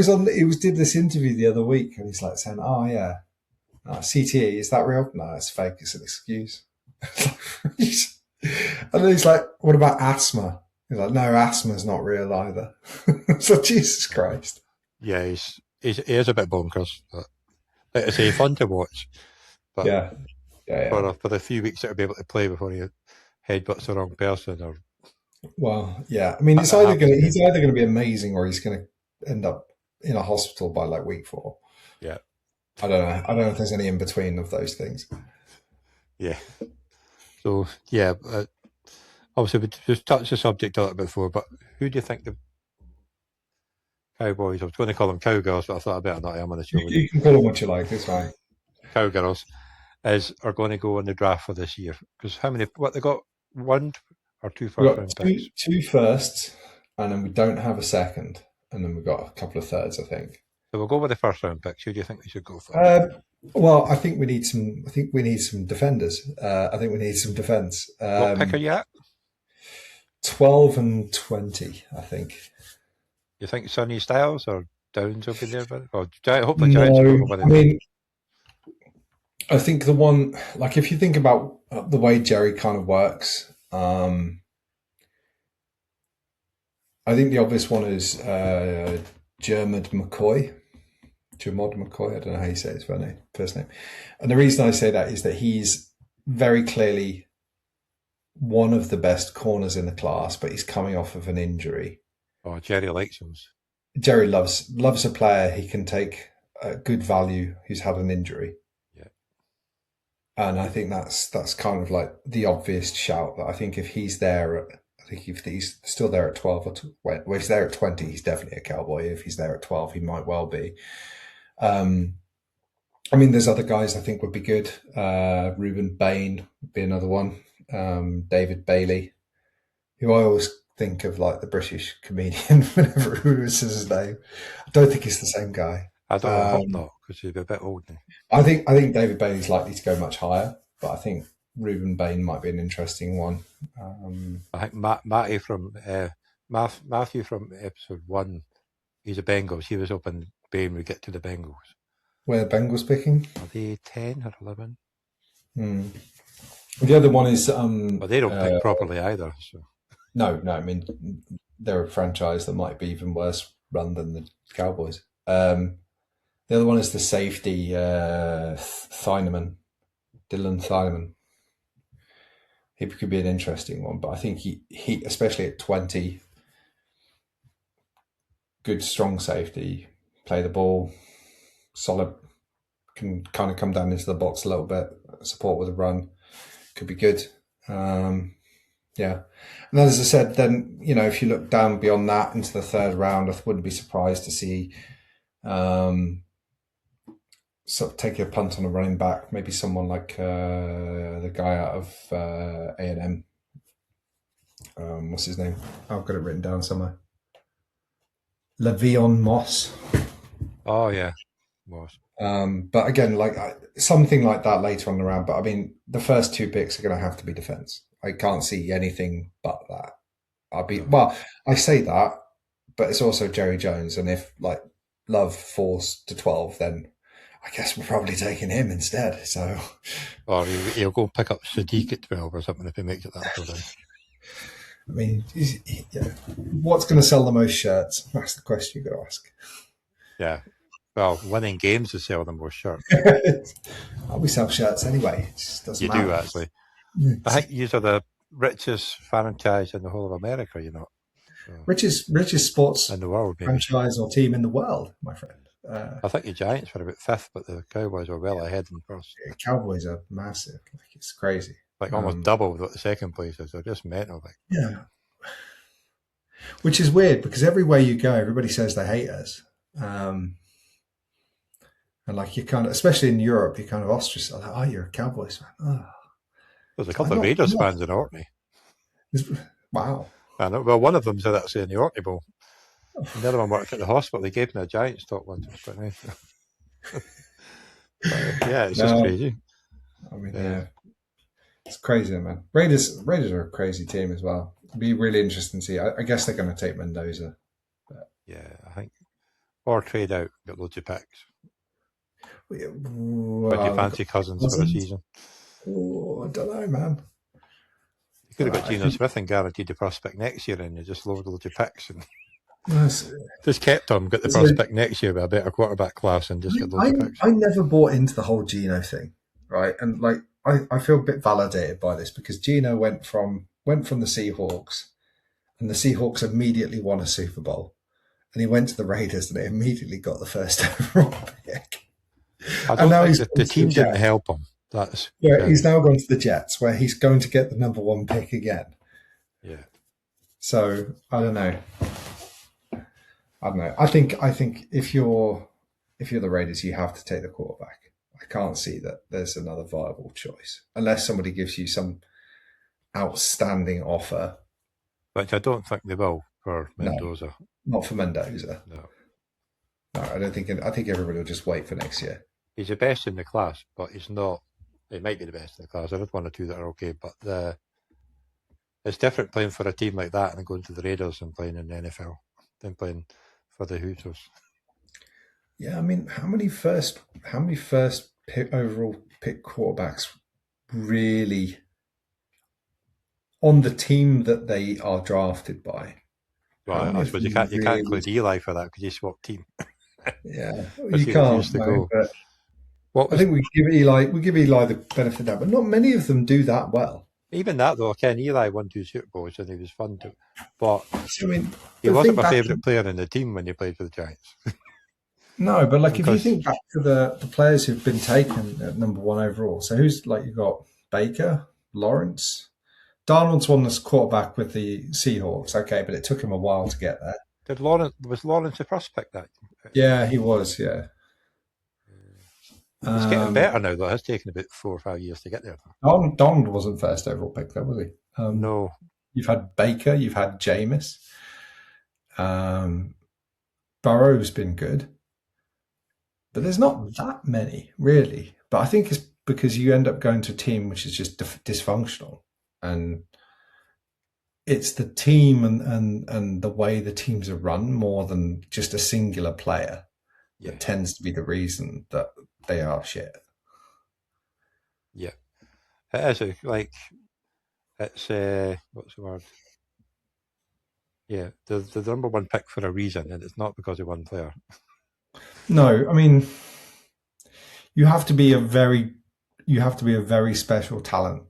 did this interview the other week, and he's like saying, "Oh yeah, CTE, is that real? No, it's fake. It's an excuse." And then he's like, "What about asthma?" He's like, "No, asthma's not real either." So Jesus Christ. Yeah, he is a bit bonkers, but like I say, fun to watch. But yeah. For the few weeks that he'll be able to play before he headbutts the wrong person, or I mean, he's either going to be amazing, or he's going to end up in a hospital by like week 4. Yeah, I don't know if there's any in between of those things. Yeah. So yeah, obviously we just touched the subject a little bit before, but who do you think the Cowboys? I was going to call them Cowgirls, but I thought I better not. I'm on the show. You can call them what you like. It's fine. Cowgirls are going to go in the draft for this year, because what they got, 1 or 2 first-round picks? 2 firsts, and then we don't have a second, and then we've got a couple of thirds, I think. So we'll go with the first-round picks. Who do you think they should go for? Well, I think we need some defenders. I think we need some defence. What pick are you at? 12 and 20, I think. You think Sonny Styles or Downs will be there? Or hopefully Giants will go with it. I mean, I think the one, like, if you think about the way Jerry kind of works, I think the obvious one is Jermod McCoy. I don't know how you say his first name. And the reason I say that is that he's very clearly one of the best corners in the class, but he's coming off of an injury. Oh, Jerry likes those. Jerry loves a player he can take good value who's had an injury. Yeah. And I think that's kind of like the obvious shout. That I think if he's there, if he's still there at 12, if he's there at 20, he's definitely a Cowboy. If he's there at 12, he might well be. I mean, there's other guys I think would be good. Reuben Bain would be another one. David Bailey, who I always think of like the British comedian whenever who says his name. I don't think it's the same guy. I hope not, because he'd be a bit old now. I think David Bailey's likely to go much higher, but I think Reuben Bain might be an interesting one. I think Matthew from episode 1, he's a Bengals. He was hoping Bain would get to the Bengals. Where the Bengals picking? Are they 10 or 11? The other one is but they don't pick properly either. So. No. I mean, they're a franchise that might be even worse run than the Cowboys. The other one is the safety, Dylan Thieneman. He could be an interesting one, but I think he especially at 20, good strong safety, play the ball, solid, can kind of come down into the box a little bit, support with a run, could be good. Yeah. And then, as I said, then, if you look down beyond that into the third round, I wouldn't be surprised to see sort of take a punt on a running back. Maybe someone like the guy out of A&M. What's his name? I've got it written down somewhere. Le'Veon Moss. Oh yeah, was. But again, like something like that later on the round. But I mean, the first 2 picks are going to have to be defense. I can't see anything but that. Well, I say that, but it's also Jerry Jones, and if like Love falls to 12, then I guess we're probably taking him instead. So, or he'll go pick up Sadiq at 12 or something if he makes it that far down. I mean, what's going to sell the most shirts? That's the question you've got to ask. Yeah. Well, winning games will sell the most shirts. We sell shirts anyway. It just doesn't matter. You do, actually. I think these are the richest franchise in the whole of America, you know. So, richest sports in the world, maybe. franchise or team in the world, my friend. I think the Giants were about 5th, but the Cowboys were well ahead in first. Cowboys are massive. Like, it's crazy. Like almost double what the second place is. They're just mental. Like. Yeah. Which is weird because everywhere you go, everybody says they hate us. And like you kind of, especially in Europe, you kind of ostracized. Like, oh, you're a Cowboys fan. Oh. There's a couple of Raiders fans in Orkney. Wow. Well, one of them's actually in the Orkney Bowl. The other one worked at the hospital. They gave him a Giants top once. It was quite nice. Yeah, it's just crazy. I mean, it's crazy, man. Raiders are a crazy team as well. It'd be really interesting to see. I guess they're going to take Mendoza. But. Yeah, I think. Or trade out, get loads of picks. But you fancy Cousins for a season? Oh, I don't know, man. You could have got Geno Smith and guaranteed the prospect next year, and you just loaded loads of picks and just kept him, got the prospect next year with a better quarterback class, and just get loads of picks. I never bought into the whole Geno thing, right? And like, I feel a bit validated by this because Geno went from the Seahawks, and the Seahawks immediately won a Super Bowl, and he went to the Raiders, and they immediately got the first overall pick. I don't think the team didn't help him. He's now gone to the Jets, where he's going to get the number 1 pick again. Yeah. So I don't know. I think if you're the Raiders, you have to take the quarterback. I can't see that there's another viable choice unless somebody gives you some outstanding offer. Which I don't think they will for Mendoza. No, not for Mendoza. No, I don't think. I think everybody will just wait for next year. He's the best in the class, but he's not. He might be the best in the class. There's 1 or 2 that are okay, but it's different playing for a team like that and going to the Raiders and playing in the NFL than playing for the Hooters. Yeah, I mean, how many first overall pick quarterbacks really on the team that they are drafted by? Well, I suppose you can't include Eli for that because he swapped team. Yeah, you can't. I think we give Eli the benefit of that, but not many of them do that well. Even that though, Ken, Eli won 2 Super Bowls and he was fun to. But I mean, he wasn't my favourite player in the team when he played for the Giants. No, but like if you think back to the players who've been taken at number 1 overall, so who's like you've got Baker, Lawrence, Darnold's won this quarterback with the Seahawks, okay, but it took him a while to get there. Was Lawrence a prospect that? Yeah, he was. Yeah, he's getting better now though. It's taken about 4 or 5 years to get there. Donald wasn't first overall pick though, was he? No. You've had Baker, you've had Jameis. Burrow's been good. But there's not that many, really. But I think it's because you end up going to a team which is just dysfunctional. And it's the team and the way the teams are run more than just a singular player that tends to be the reason that they are shit. Yeah. It is like, it's, what's the word? Yeah, the number 1 pick for a reason, and it's not because of one player. No, I mean, you have to be a very special talent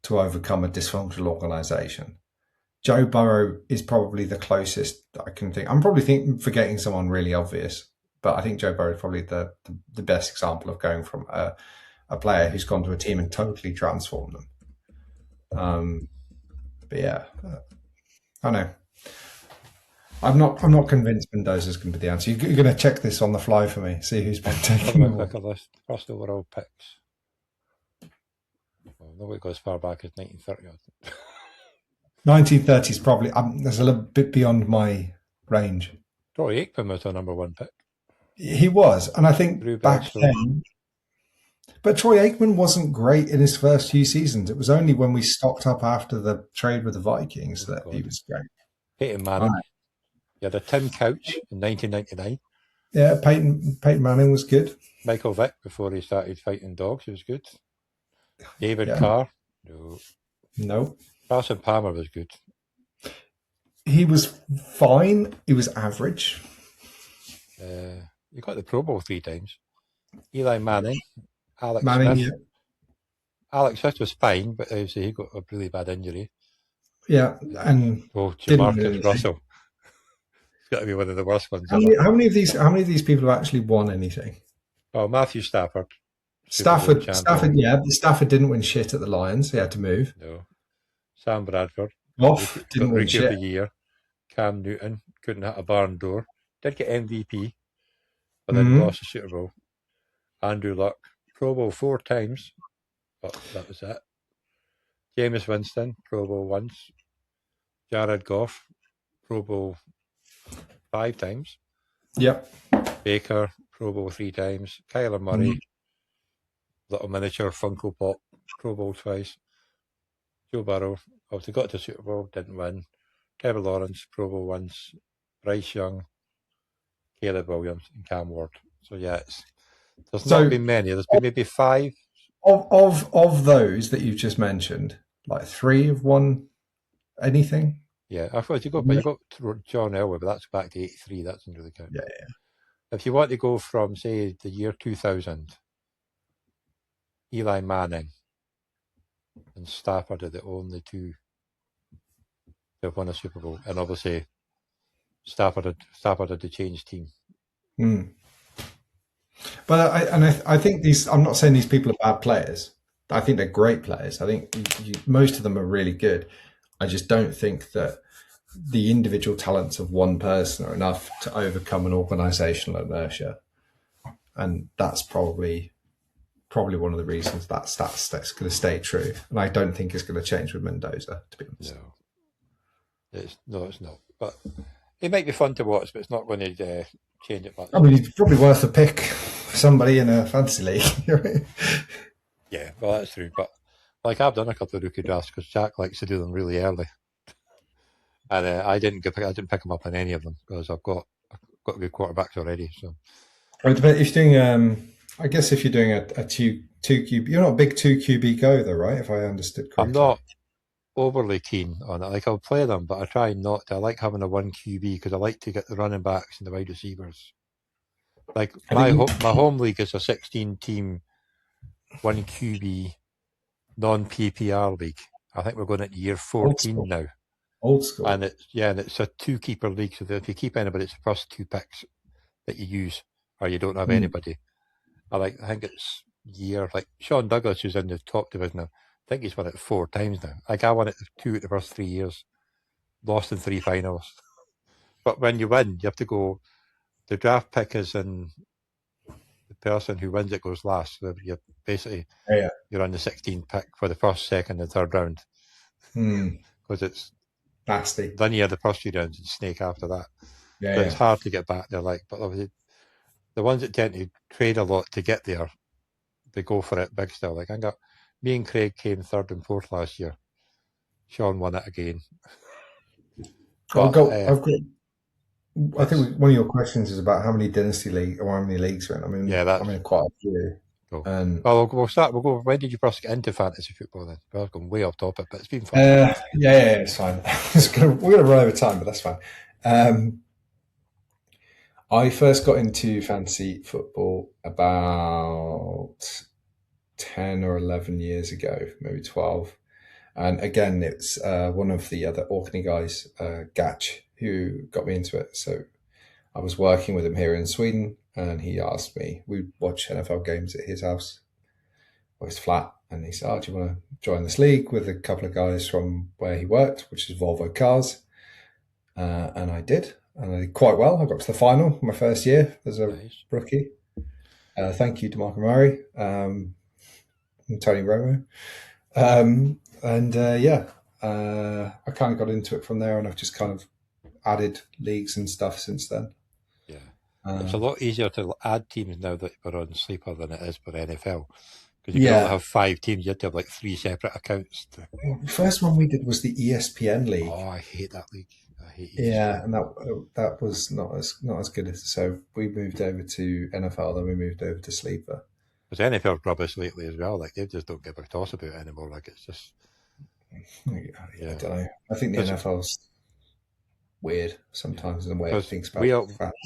to overcome a dysfunctional organization. Joe Burrow is probably the closest that I can think. I'm probably forgetting someone really obvious, but I think Joe Burrow is probably the best example of going from a player who's gone to a team and totally transformed them. But yeah, I know. I'm not convinced Mendoza's going to be the answer. You're going to check this on the fly for me. See who's been taking Have a them. quicker list. First overall picks. Well, nobody goes as far back as 1930. 1930s probably. There's a little bit beyond my range. Troy Aikman was our number 1 pick. He was, and I think Drew back Bledsoe. then. But Troy Aikman wasn't great in his first few seasons. It was only when we stocked up after the trade with the Vikings that he was great. Peyton Manning. Right. You had a Tim Couch in 1999. Yeah, Peyton Manning was good. Michael Vick before he started fighting dogs. He was good. David Yeah. Carr. No. Carson Palmer was good. He was fine. He was average. You got the Pro Bowl 3 times. Eli Manning. Alex Manning, Smith. Alex Smith was fine, but he got a really bad injury. Yeah, and Jamarcus Russell. It's got to be one of the worst ones. How many of these people have actually won anything? Oh, Matthew Stafford. Stafford, yeah. Stafford didn't win shit at the Lions. He had to move. No. Sam Bradford. Goff didn't win Rookie shit. of the Year. Cam Newton couldn't hit a barn door. Did get MVP, but then lost the Super Bowl. Andrew Luck, Pro Bowl 4 times, but that was it. Jameis Winston, Pro Bowl once. Jared Goff, Pro Bowl 5 times. Yep. Baker, Pro Bowl 3 times. Kyler Murray, little miniature Funko Pop, Pro Bowl twice. Joe Burrow, obviously got to Super Bowl, didn't win. Trevor Lawrence, Pro Bowl once. Bryce Young, Caleb Williams, and Cam Ward. So yeah, there's not been many. There's been maybe 5. Of those that you've just mentioned, like 3 have won anything. Yeah, I thought you got John Elway, but that's back to 83. That doesn't really count. Yeah. If you want to go from, say, the year 2000, Eli Manning and Stafford are the only 2 that have won a Super Bowl, and obviously Stafford had to change team. But I think these. I'm not saying these people are bad players. I think they're great players. I think most of them are really good. I just don't think that the individual talents of one person are enough to overcome an organisational inertia, and that's probably one of the reasons that's going to stay true. And I don't think it's going to change with Mendoza, to be honest. No, it's not. But it might be fun to watch, but it's not going to change it much. I mean, it's probably worth a pick for somebody in a fantasy league. Yeah, well, that's true. But like I've done a couple of rookie drafts because Jack likes to do them really early, and I didn't pick them up on any of them because I've got good quarterbacks already. So, but if you're doing, I guess if you're doing a two QB, you're not a big 2 QB go though, right? If I understood correctly, I'm not overly keen on it. Like I'll play them, but I try not to. I like having a 1 QB because I like to get the running backs and the wide receivers. Like my home league is a 16-team 1 QB non-PPR league. I think we're going into year 14 now. Old school. And it's a 2-keeper league. So that if you keep anybody, it's the first 2 picks that you use, or you don't have anybody. I think it's year like Sean Douglas, who's in the top division now. I think he's won it 4 times now. Like I won it 2 at the first 3 years, lost in 3 finals. But when you win, you have to go. The draft pick is in. The person who wins it goes last. So you're basically you're on the 16th pick for the first, second, and third round. Because it's nasty. Then you have the first 2 rounds and snake after that. Yeah, But it's hard to get back there. But obviously, the ones that tend to trade a lot to get there, they go for it big still. Like me and Craig came 3rd and 4th last year. Sean won it again. I think one of your questions is about how many dynasty league or how many leagues are in. I mean, I'm in quite a few. Cool. We'll start. We'll go. When did you first get into fantasy football then? Well, I've gone way off topic, but it's been fun. It's fine. We're going to run over time, but that's fine. I first got into fantasy football about 10 or 11 years ago, maybe 12. And again, it's one of the other Orkney guys, Gatch, who got me into it. So I was working with him here in Sweden, and he asked me, we watch NFL games at his house, or his flat, and he said, do you want to join this league with a couple of guys from where he worked, which is Volvo Cars? And I did. and I did quite well. I got to the final my first year as a Nice. rookie. Thank you to Mark Murray and Tony Romo. I kind of got into it from there, and I've just kind of added leagues and stuff since then. Yeah. It's a lot easier to add teams now that we're on Sleeper than it is for NFL. Because you can only have 5 teams. You have to have like 3 separate accounts. The first one we did was the ESPN league. Oh, I hate that league. I hate ESPN. Yeah, and that was not as good as. So we moved over to NFL, then we moved over to Sleeper. Because NFL's rubbish lately as well. Like, they just don't give a toss about it anymore. Like, it's just... I don't know. I think the NFL's weird sometimes in the way it thinks about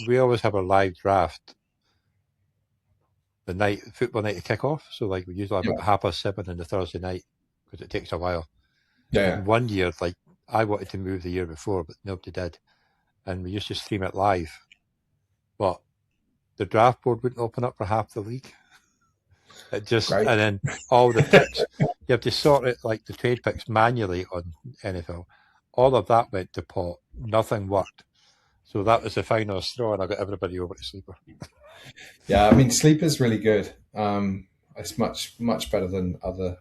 we always have a live draft the football night to kick off. So, like, we usually have about 7:30 on the Thursday night because it takes a while. Yeah. And one year, like, I wanted to move the year before, but nobody did. And we used to stream it live. But the draft board wouldn't open up for half the league. It just, and then all the picks, you have to sort it like the trade picks manually on NFL. All of that went to pot. Nothing worked. So that was the final straw, and I got everybody over to Sleeper. Yeah, I mean, Sleeper's really good. It's much better than other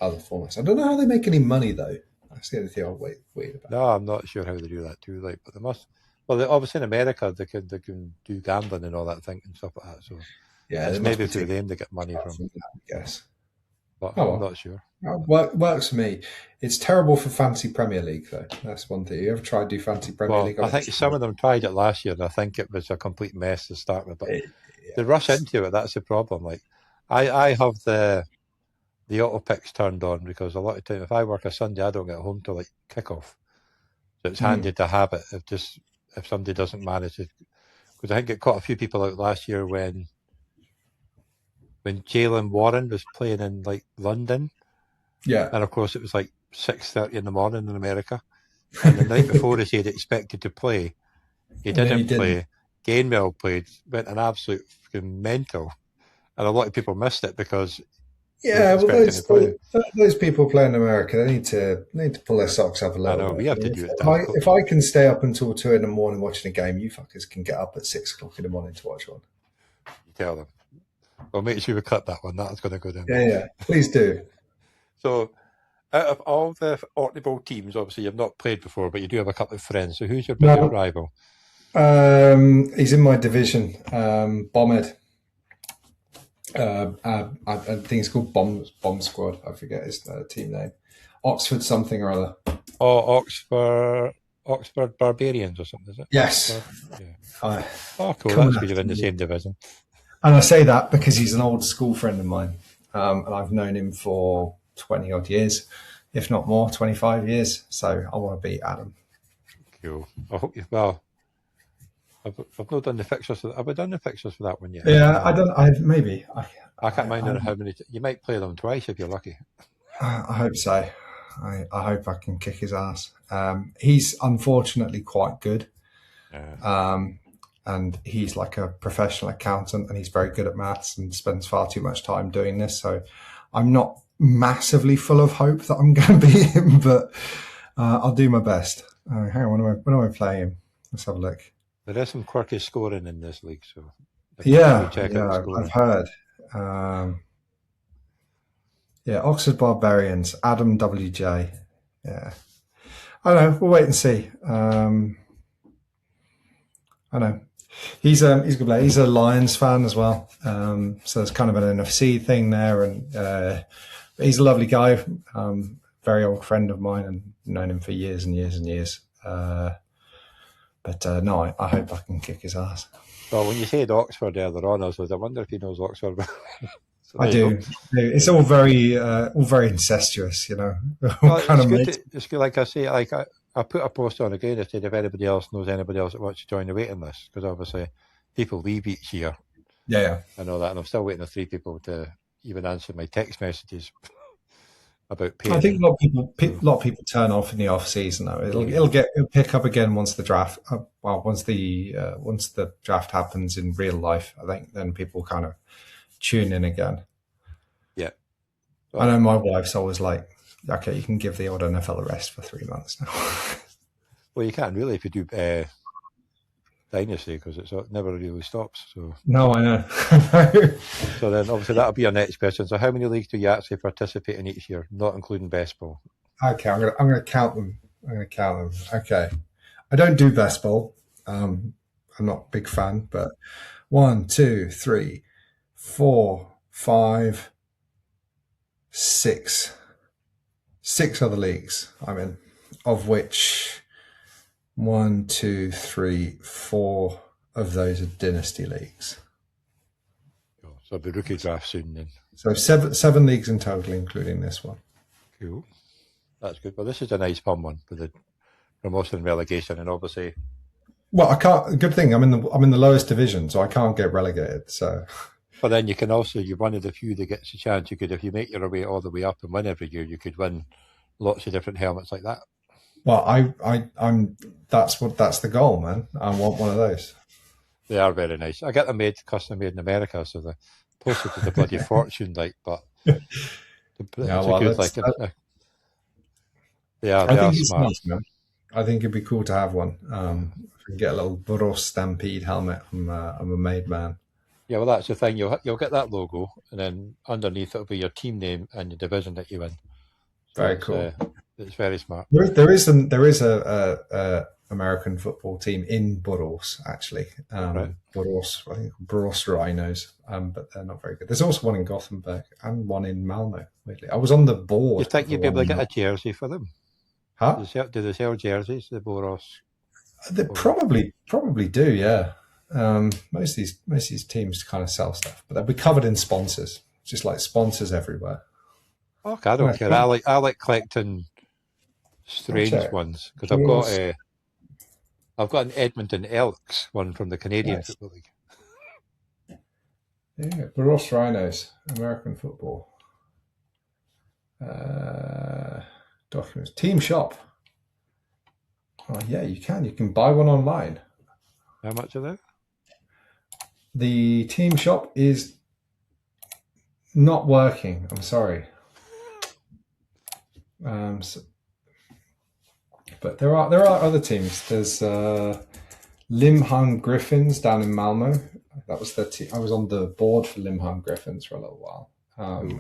formats. I don't know how they make any money though. That's the only thing I'm weird about. No, I'm not sure how they do that too. Like, but they must. Well, obviously in America they can do gambling and all that thing and stuff like that. So yeah, it's maybe through them they get money from. That, I guess. But I'm not sure. Works for me. It's terrible for Fantasy Premier League though. That's one thing. You ever tried to do Fantasy Premier League? I think some of them tried it last year, and I think it was a complete mess to start with. But they rush into it. That's the problem. Like, I have the auto picks turned on because a lot of time if I work a Sunday, I don't get home till like kickoff. So it's handy to have it if somebody doesn't manage it. Because I think it caught a few people out last year when Jalen Warren was playing in like London. Yeah. And of course it was like 6:30 in the morning in America. And the night before he said expected to play. He didn't play. Gainwell played, went an absolute fucking mental. And a lot of people missed it because those people playing in America, they need to pull their socks up a little bit. We have to do it. If I can stay up until 2 a.m. watching a game, you fuckers can get up at 6 o'clock in the morning to watch one. You tell them. Well, make sure we cut that one. That's going to go down. Yeah, please do. So, out of all the Orkney Bowl teams, obviously you've not played before, but you do have a couple of friends. So, who's your biggest rival? He's in my division, Bombed. I think it's called Bomb Squad. I forget his team name. Oxford something or other. Oh, Oxford Barbarians or something, is it? Yes. Yeah. Cool. That's because you're in the same division. And I say that because he's an old school friend of mine. And I've known him for 20 odd years, if not more, 25 years. So I want to beat Adam. Cool. I hope you, I've not done the fixtures. Have I done the fixtures for that one yet? Yeah, maybe. I can't mind how many. You might play them twice if you're lucky. I hope so. I hope I can kick his ass. He's unfortunately quite good. Yeah. And he's like a professional accountant, and he's very good at maths and spends far too much time doing this. So I'm not massively full of hope that I'm going to beat him, but I'll do my best. Hang on, when am I playing him? Let's have a look. There is some quirky scoring in this league, so I've heard. Oxford Barbarians, Adam WJ. Yeah, I know. We'll wait and see. I know he's a good player. He's a Lions fan as well. So there's kind of an NFC thing there, and he's a lovely guy. Very old friend of mine, and known him for years and years and years. But I hope I can kick his ass. Well, when you said Oxford earlier on, I wonder if he knows Oxford. So I do. It's all very incestuous, you know. Well, it's good, like I say, like I put a post on again that said if anybody else knows anybody else that wants to join the waiting list, because obviously people leave each year. Yeah. I know that, and I'm still waiting for 3 people to even answer my text messages about paying. I think a lot of people turn off in the off season though. It'll pick up again once the draft. Once the draft happens in real life, I think then people kind of tune in again. Yeah, I know my wife's always like, okay, you can give the old NFL a rest for 3 months now. Well, you can't really if you do dynasty because it never really stops. So, No, I know. so then obviously that'll be our next question. So, how many leagues do you actually participate in each year, not including best ball? Okay, I'm gonna count them. Okay, I don't do best ball. I'm not a big fan, but 1, 2, 3, 4, 5, 6. 6 other leagues I'm in, of which 1, 2, 3, 4 of those are dynasty leagues. Oh, so the rookie draft soon then. So seven leagues in total, including this one. Cool. That's good. Well, this is a nice fun one for the promotion and relegation, and obviously. Well, I can't. Good thing I'm in the lowest division, so I can't get relegated. So. But then you can also, you're one of the few that gets a chance. You could, if you make your way all the way up and win every year, you could win lots of different helmets like that. Well, I'm. That's the goal, man. I want one of those. They are very nice. I get them custom made in America, so the postage is a bloody fortune, like. But it's they are smart. Nice, man. I think it'd be cool to have one. If we can get a little Burros Stampede helmet, I'm a made man. Yeah, well, that's the thing. You'll get that logo, and then underneath it'll be your team name and the division that you win. So very cool. It's very smart. There is a American football team in Burros, actually. Right. Burros, I think Burros Rhinos, but they're not very good. There's also one in Gothenburg and one in Malmo. Weirdly, I was on the board. You think you'd be able to get a jersey for them? Huh? Do they sell jerseys? The Burros? They probably do. Yeah. Most of these teams kind of sell stuff, but they'll be covered in sponsors, just like sponsors everywhere. Okay, I don't care. I like collecting strange ones because I've got an Edmonton Elks one from the Canadian Football League. Yeah, Burros Rhinos, American football. Documents, team shop. Oh yeah, you can buy one online. How much are they? The team shop is not working. I'm sorry. But there are other teams. There's Limhamn Griffins down in Malmo. That was their team. I was on the board for Limhamn Griffins for a little while.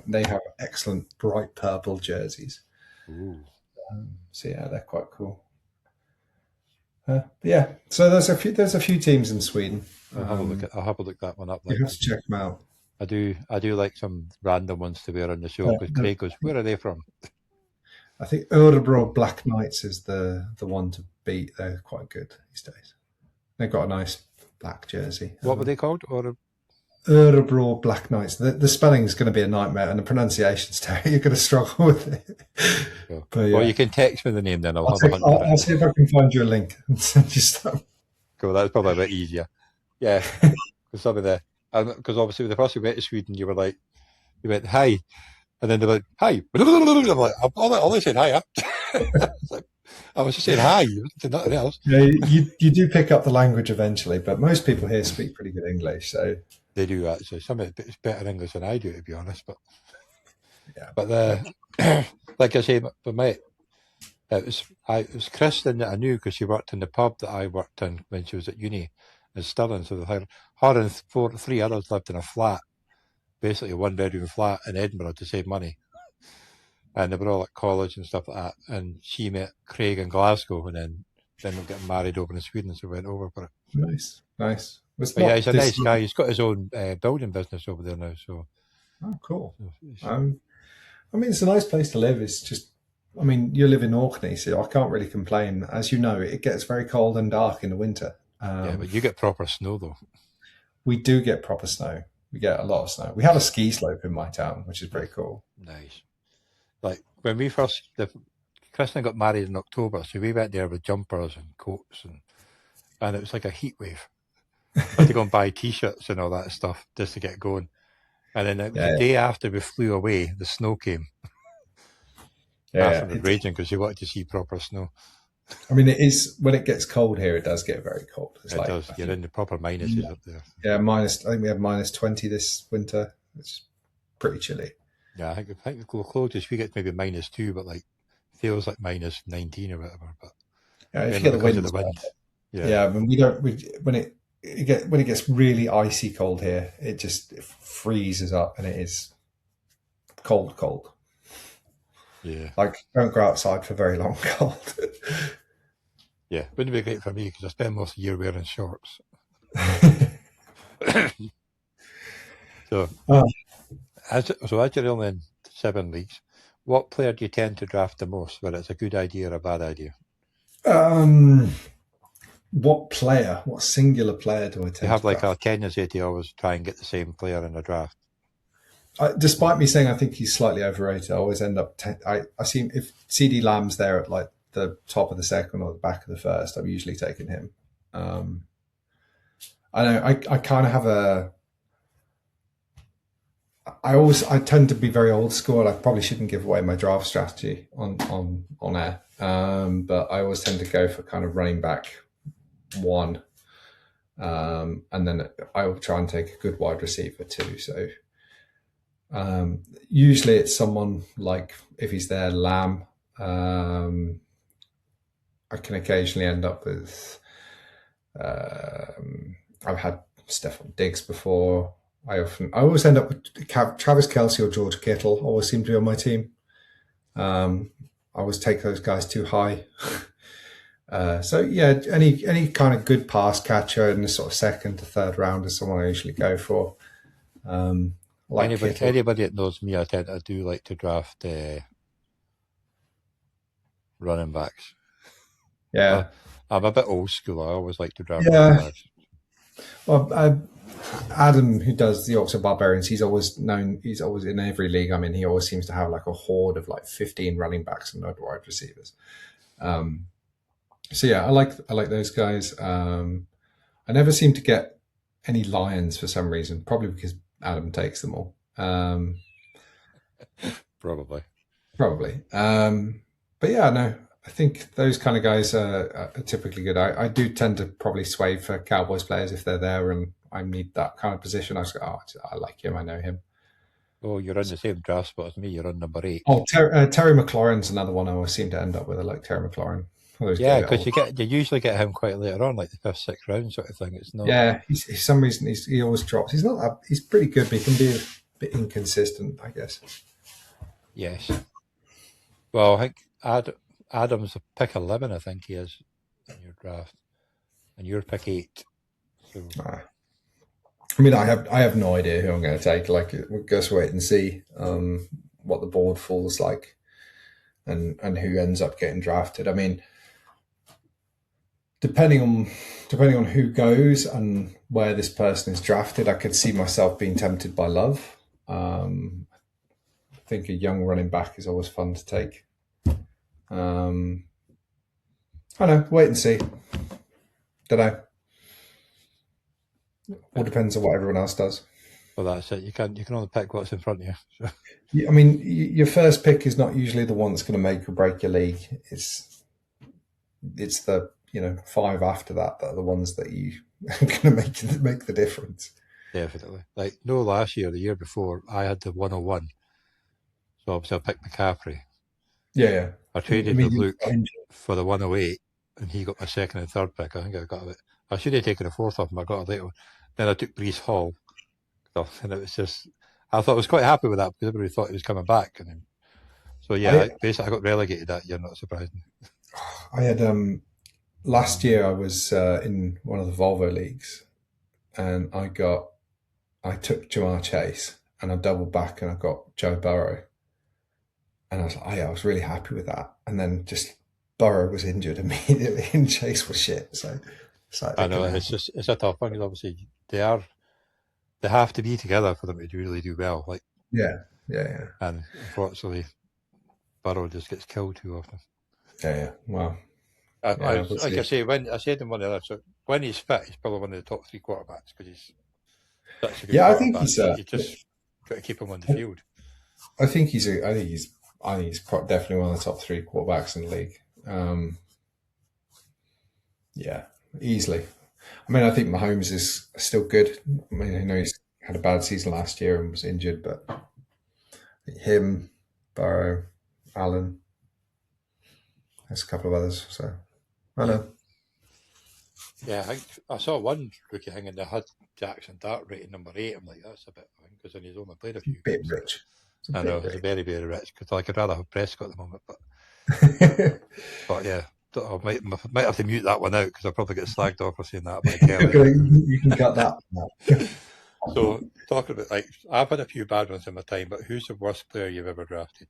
They have excellent bright purple jerseys. So yeah, they're quite cool. Yeah, so there's a few teams in Sweden. I'll have a look that one up. You have to check them out. I do like some random ones to wear on the show because Craig goes, "Where are they from?" I think Örebro Black Knights is the one to beat. They're quite good these days. They've got a nice black jersey. What were they called? Örebro Black Knights. The spelling's going to be a nightmare, and the pronunciation's terrible. You're going to struggle with it. Cool. But, yeah. Well, you can text me the name then. I'll see if I can find you a link and send you stuff. Cool. That's probably a bit easier. Yeah, because some of because obviously the first we went to Sweden, you went hi, and then they were like hi. I'm like, I only said hi. Like, I was just saying hi, nothing else. Yeah, you do pick up the language eventually, but most people here speak pretty good English, so they do actually. Some of it's better English than I do, to be honest. But yeah, but like I say, for me, it was Kristen that I knew because she worked in the pub that I worked in when she was at uni in Stirling. So her and three others lived in a flat, basically a one-bedroom flat in Edinburgh to save money. And they were all at college and stuff like that. And she met Craig in Glasgow, and then we're getting married over in Sweden, so we went over for it. Nice. Yeah, he's a nice guy. He's got his own building business over there now. So, oh, cool. I mean, it's a nice place to live. It's just, I mean, you live in Orkney, so I can't really complain. As you know, it gets very cold and dark in the winter. Yeah, but you get proper snow though. We do get proper snow. We get a lot of snow. We have a ski slope in my town, which is very cool. Nice. Like when we first, Kristen got married in October, so we went there with jumpers and coats, and it was like a heat wave. I had to go and buy T-shirts and all that stuff just to get going. And then the day after we flew away, the snow came. Yeah, was raging because you wanted to see proper snow. I mean, it is when it gets cold here. It does get very cold. It does. You're in the proper minuses up there. Yeah, I think we had -20 this winter. It's pretty chilly. Yeah, I think the closest we get maybe -2, but like feels like -19 or whatever. But yeah, if you get the wind. Yeah, when when it gets really icy cold here, it freezes up, and it is cold, cold. Yeah. Like, don't go outside for very long cold. Yeah. Wouldn't be great for me because I spend most of the year wearing shorts. So, Oh. as you're only in 7 leagues, what player do you tend to draft the most, whether it's a good idea or a bad idea? What singular player do I tend You have to like draft? a tendency to always try and get the same player in a draft. Despite me saying I think he's slightly overrated, I always end up. I seem if CD Lamb's there at like the top of the second or the back of the first, I'm usually taking him. I know I kind of have a. I tend to be very old school. I probably shouldn't give away my draft strategy on air, but I always tend to go for kind of running back one, and then I will try and take a good wide receiver too. So. Usually it's someone like, if he's there, Lamb. I can occasionally end up with. I've had Stephon Diggs before. I always end up with Travis Kelce or George Kittle. Always seem to be on my team. I always take those guys too high. So yeah, any kind of good pass catcher in the sort of second to third round is someone I usually go for. Like anybody that knows me, I do like to draft running backs. Yeah, I'm a bit old school. I always like to draft Yeah. running backs. Well, Adam, who does the Oxford Barbarians, he's always in every league I'm in, he always seems to have like a horde of like 15 running backs and no wide receivers. So yeah, I like those guys. I never seem to get any Lions for some reason, probably because Adam takes them all. Probably. But yeah, no, I think those kind of guys are typically good. I do tend to probably sway for Cowboys players if they're there and I need that kind of position. I just go, I like him, I know him. Oh, you're in the same draft spot as me. You're on number 8. Oh, Terry McLaurin's another one I always seem to end up with. I like Terry McLaurin. Yeah, because you usually get him quite later on, like the 5th, 6th round sort of thing. It's not. Yeah, for some reason he always drops. He's not that. He's pretty good, but he can be a bit inconsistent, I guess. Yes. Well, I think Adam's a pick 11. I think he is in your draft, and you're pick 8. So. I mean, I have no idea who I'm going to take. Like, we'll just wait and see what the board falls like, and who ends up getting drafted. I mean, depending on who goes and where this person is drafted, I could see myself being tempted by Love. I think a young running back is always fun to take. I don't know. Wait and see. Don't know. All depends on what everyone else does. Well, that's it. You can only pick what's in front of you. So. I mean, your first pick is not usually the one that's going to make or break your league. It's the 5 after that are the ones that you are going to make the difference. Definitely. Like, no, last year, the year before, I had the 101. So obviously I picked McCaffrey. Yeah. I traded with Luke for the 108, and he got my second and third pick. I think I got it. I should have taken a 4th off him. I got a later one. Then I took Breece Hall. And it was just, I thought I was quite happy with that because everybody thought he was coming back. And then, so yeah, basically I got relegated that year, not surprising. I had, last year I was in one of the Volvo leagues, and I took Jamar Chase, and I doubled back and I got Joe Burrow. And I was like, I was really happy with that. And then just Burrow was injured immediately and Chase was shit. So I know, it's a tough one because obviously they have to be together for them to really do well. Like, yeah. And unfortunately, Burrow just gets killed too often. Yeah. Well, like I say, I said in one of the others, so when he's fit, he's probably one of the top 3 quarterbacks because he's such a good quarterback. I think he's. You just got to keep him on the field. I think he's definitely one of the top 3 quarterbacks in the league. Yeah, easily. I mean, I think Mahomes is still good. I mean, I know he's had a bad season last year and was injured, but him, Burrow, Allen, there's a couple of others. So I know. Yeah, I think I saw one rookie thing and they had Jackson Dart rated number 8. I'm like, that's a bit because then he's only played a few Bit games. rich. It's a I bit know, it's rich. very, very rich because like, I'd rather have Prescott at the moment. But yeah, I might have to mute that one out because I'll probably get slagged off for saying that by Kelly. You can cut that out. So, talking about, like, I've had a few bad ones in my time, but who's the worst player you've ever drafted?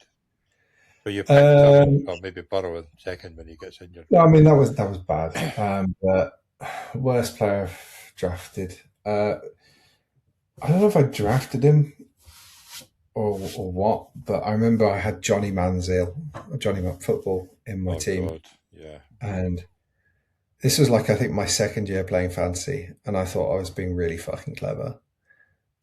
So you picked him, or maybe Burrow in second when he gets injured. No, I mean that was bad. But worst player I've drafted. I don't know if I drafted him or what, but I remember I had Johnny Football in my team, God. Yeah. and this was like I think my second year playing fantasy, and I thought I was being really fucking clever.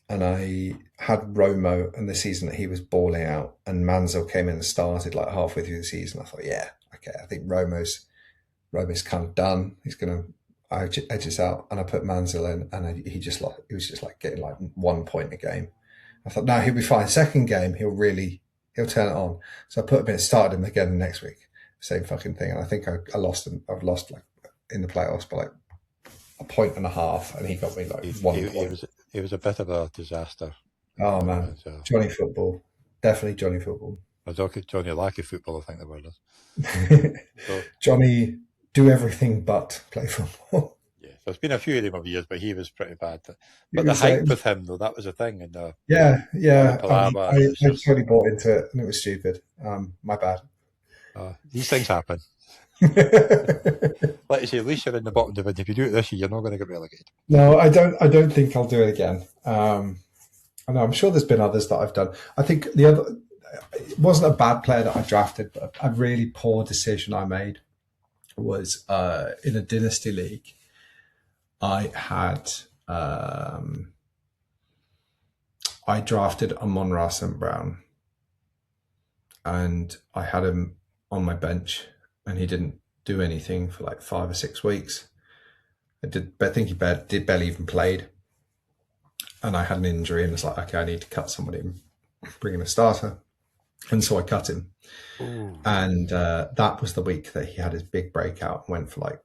And I had Romo, and the season that he was balling out, and Manziel came in and started like halfway through the season. I thought, yeah, okay, I think Romo's kind of done. He's going to edge us out, and I put Manziel in, and he was just like getting like 1 point a game. I thought, no, he'll be fine. Second game, he'll turn it on. So I put him in, started him again the next week, same fucking thing. And I think I lost him. I've lost like in the playoffs by like 1.5 points, and he got me like 1 point. It was a bit of a disaster. Oh man, Johnny Football, definitely Johnny Football. Johnny Lackey Football, I think the word is. So, Johnny, do everything but play football. Yeah, so it's been a few of them over years, but he was pretty bad. But the hype with him, though, that was a thing. And yeah. I totally bought into it, and it was stupid. My bad. These things happen. Like you say, at least you're in the bottom division. If you do it this year, you're not going to get relegated. No, I don't think I'll do it again. I know, I'm sure there's been others that I've done. I think it wasn't a bad player that I drafted, but a really poor decision I made was in a dynasty league. I had I drafted Amon-Ra St. Brown, and I had him on my bench, and he didn't do anything for like 5 or 6 weeks. I think he barely even played, and I had an injury, and it's like, okay, I need to cut somebody and bring in a starter, and so I cut him. Ooh. And that was the week that he had his big breakout and went for like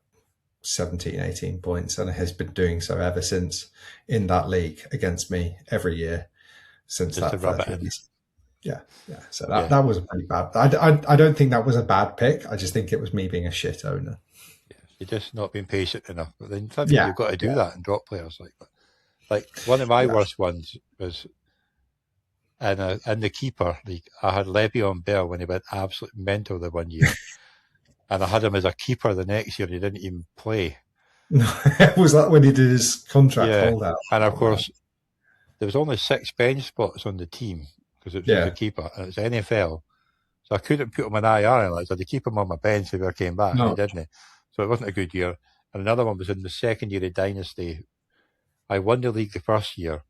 17, 18 points, and has been doing so ever since in that league against me every year since just that. Yeah. So that was a pretty bad. I don't think that was a bad pick. I just think it was me being a shit owner. Yeah, you're just not being patient enough. But then you've got to do that and drop players like one of my worst ones was in the keeper league. I had Le'Veon Bell when he went absolutely mental the 1 year, and I had him as a keeper the next year. He didn't even play. Was that when he did his contract holdout? And of course, there was only 6 bench spots on the team because it was a keeper, and it's NFL. So I couldn't put him in IR. I had to keep him on my bench if he ever came back. No. He didn't. So it wasn't a good year. And another one was in the second year of Dynasty. I won the league the first year,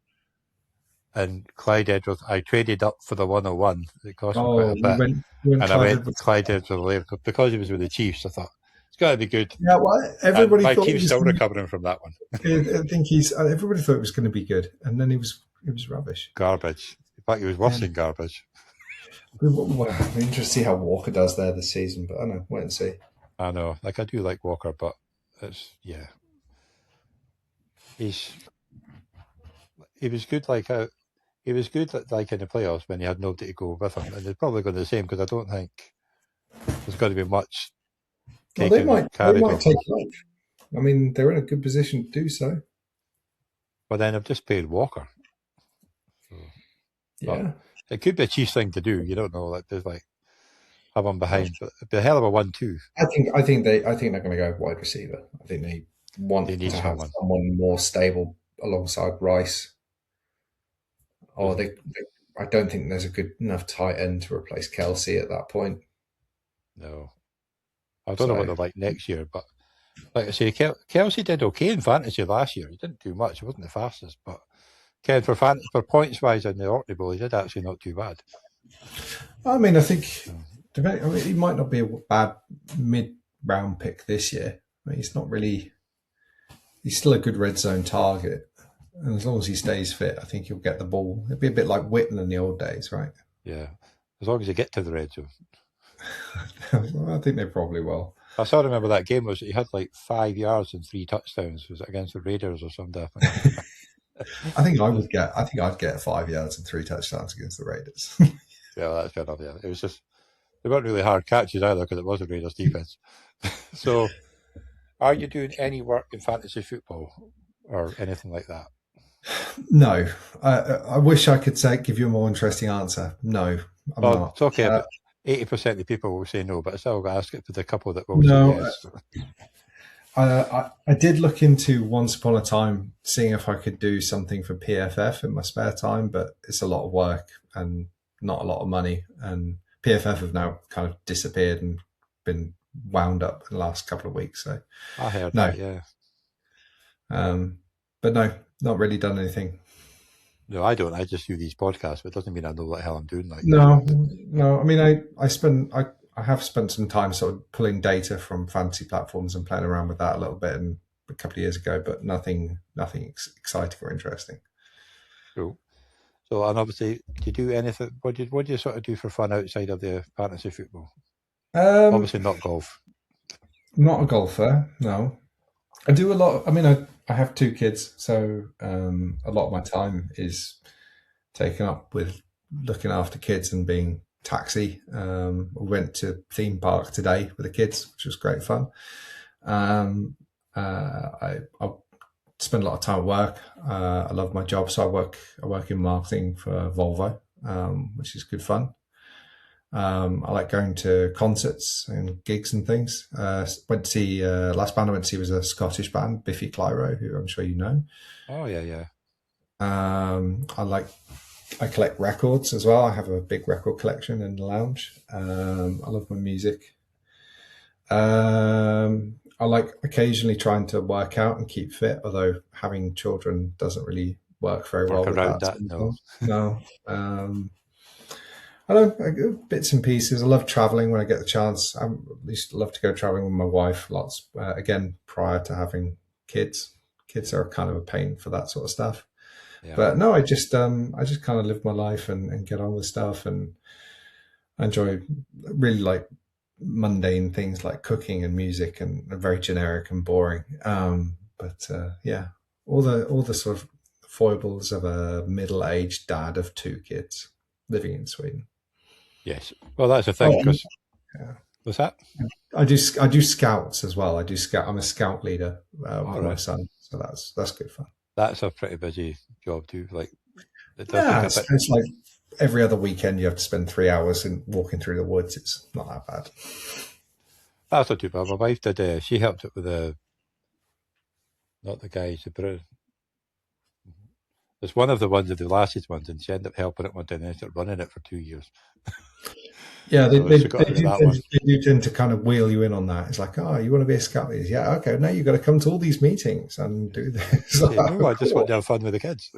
and Clyde Edwards, I traded up for the 101. It cost me quite a bit. And I went with Clyde Edwards because he was with the Chiefs. I thought, it's got to be good. Yeah, well, everybody my thought team's still recovering from that one. I think everybody thought it was going to be good, and then he was rubbish. Garbage. In fact, he was worse than garbage. Well, I'm interested to see how Walker does there this season, but I know, wait and see. I know, I do like Walker, but he was good he was good like in the playoffs when he had nobody to go with him, and they're probably going to do the same because I don't think there's going to be much. Well, they might take it. I mean, they're in a good position to do so. But then I've just paid Walker. So, yeah, it could be a Chiefs thing to do. You don't know. Like there's have him behind, but it'd be a hell of a 1-2. I think they're going to go wide receiver. I think they need to have someone more stable alongside Rice. Or I don't think there's a good enough tight end to replace Kelsey at that point. No. I don't know what they're like next year, but like I say, Kelsey did okay in fantasy last year. He didn't do much. He wasn't the fastest, but Ken, for points wise in the Orkney Bowl, he did actually not too bad. I mean, I think he might not be a bad mid-round pick this year. I mean, he's still a good red zone target. And as long as he stays fit, I think he'll get the ball. It'd be a bit like Whitton in the old days, right? Yeah, as long as you get to the red zone. Well, I think they probably will. I still remember that game was he had like 5 yards and 3 touchdowns. Was it against the Raiders or something? I think I'd get 5 yards and 3 touchdowns against the Raiders. Yeah, that's fair enough. Yeah, it was just they weren't really hard catches either because it was a Raiders defense. So, are you doing any work in fantasy football or anything like that? No, I wish I could give you a more interesting answer. No, I'm not. It's okay. But 80% of the people will say no, but I still ask it for the couple that will No, say yes. I did look into once upon a time seeing if I could do something for PFF in my spare time, but it's a lot of work and not a lot of money. And PFF have now kind of disappeared and been wound up in the last couple of weeks. So I heard no. that, yeah. But no, not really done anything. No, I don't. I just do these podcasts, but it doesn't mean I know what the hell I'm doing. Like, No. I mean, I have spent some time sort of pulling data from fantasy platforms and playing around with that a little bit and a couple of years ago, but nothing exciting or interesting. Cool. So, and obviously, do you do anything? What do you sort of do for fun outside of the fantasy football? Obviously, not golf. Not a golfer, no. I do a lot. I mean, I have 2 kids, so a lot of my time is taken up with looking after kids and being taxi. We went to theme park today with the kids, which was great fun. I spend a lot of time at work. I love my job, so I work in marketing for Volvo, which is good fun. I like going to concerts and gigs and things. Went to see last band I went to see was a Scottish band, Biffy Clyro, who I'm sure you know. Oh yeah. I collect records as well. I have a big record collection in the lounge. I love my music. I like occasionally trying to work out and keep fit, although having children doesn't really work very well with that. No. I don't bits and pieces. I love traveling when I get the chance. I at least love to go traveling with my wife lots. Again, prior to having kids, kids are kind of a pain for that sort of stuff. Yeah. But no, I just kind of live my life and get on with stuff, and I enjoy really like mundane things like cooking and music, and very generic and boring. But yeah, all the sort of foibles of a middle-aged dad of 2 kids living in Sweden. Yes, well, that's the thing. Because what's that? I do scouts as well. I'm a scout leader with my son, so that's good fun. That's a pretty busy job too. Like, it's like every other weekend you have to spend 3 hours in walking through the woods. It's not that bad. That's not too bad. My wife did. She helped it with not the guys, it's one of the ones of the latest ones, and she ended up helping it one day and ended up running it for 2 years. Yeah, they do tend to kind of wheel you in on that. It's like, oh, you want to be a scout leader? Yeah, okay. Now you've got to come to all these meetings and do this. I just want to have fun with the kids.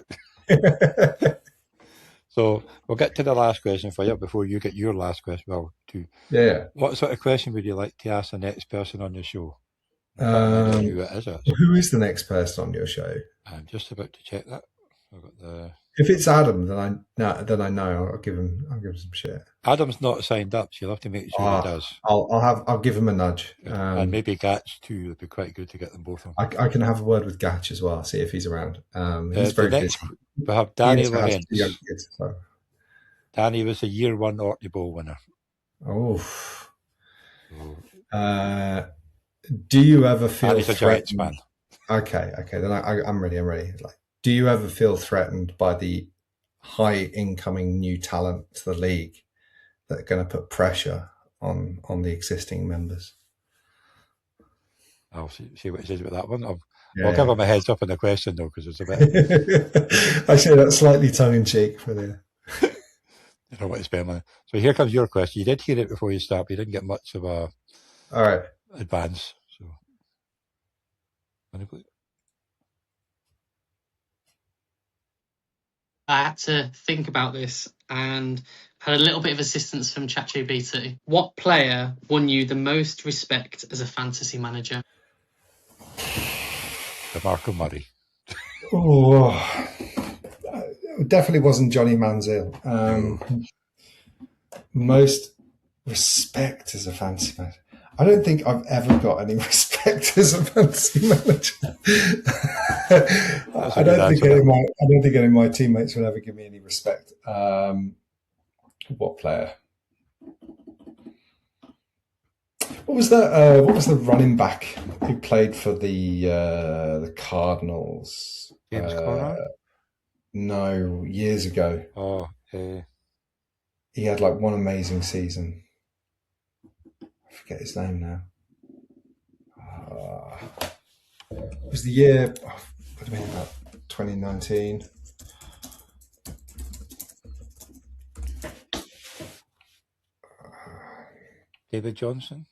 So we'll get to the last question for you before you get your last question. Well, too. Yeah. What sort of question would you like to ask the next person on your show? Who it is, who is the next person on your show? I'm just about to check that. I've got If it's Adam, then I know I'll give him some shit. Adam's not signed up, so you'll have to make sure he does. I'll give him a nudge. And maybe Gatch too. It'd be quite good to get them both on. I can have a word with Gatch as well. See if he's around. He's very good. We have Danny Lorenz. So. Danny was a year 1 Orkney Bowl winner. Oh. Do you ever feel Danny's a Giants man? Okay. Then I'm ready. Like, do you ever feel threatened by the high incoming new talent to the league that are going to put pressure on the existing members? I'll see what he says about that one. I'll give him a heads up on the question though, because it's a bit. I say that slightly tongue in cheek for the. You know what to spend on. So here comes your question. You did hear it before you start, but you didn't get much of a. All right. Advance. So. I had to think about this and had a little bit of assistance from ChatGPT. What player won you the most respect as a fantasy manager? DeMarco Murray. Oh, it definitely wasn't Johnny Manziel. Most respect as a fantasy manager. I don't think I've ever got any respect as a fantasy manager. I don't think any of my teammates would ever give me any respect. What player? What was that? What was the running back who played for the Cardinals? James Conner? No, years ago. Oh, he had like one amazing season. I forget his name now. It was the year, would have been about 2019. David Johnson?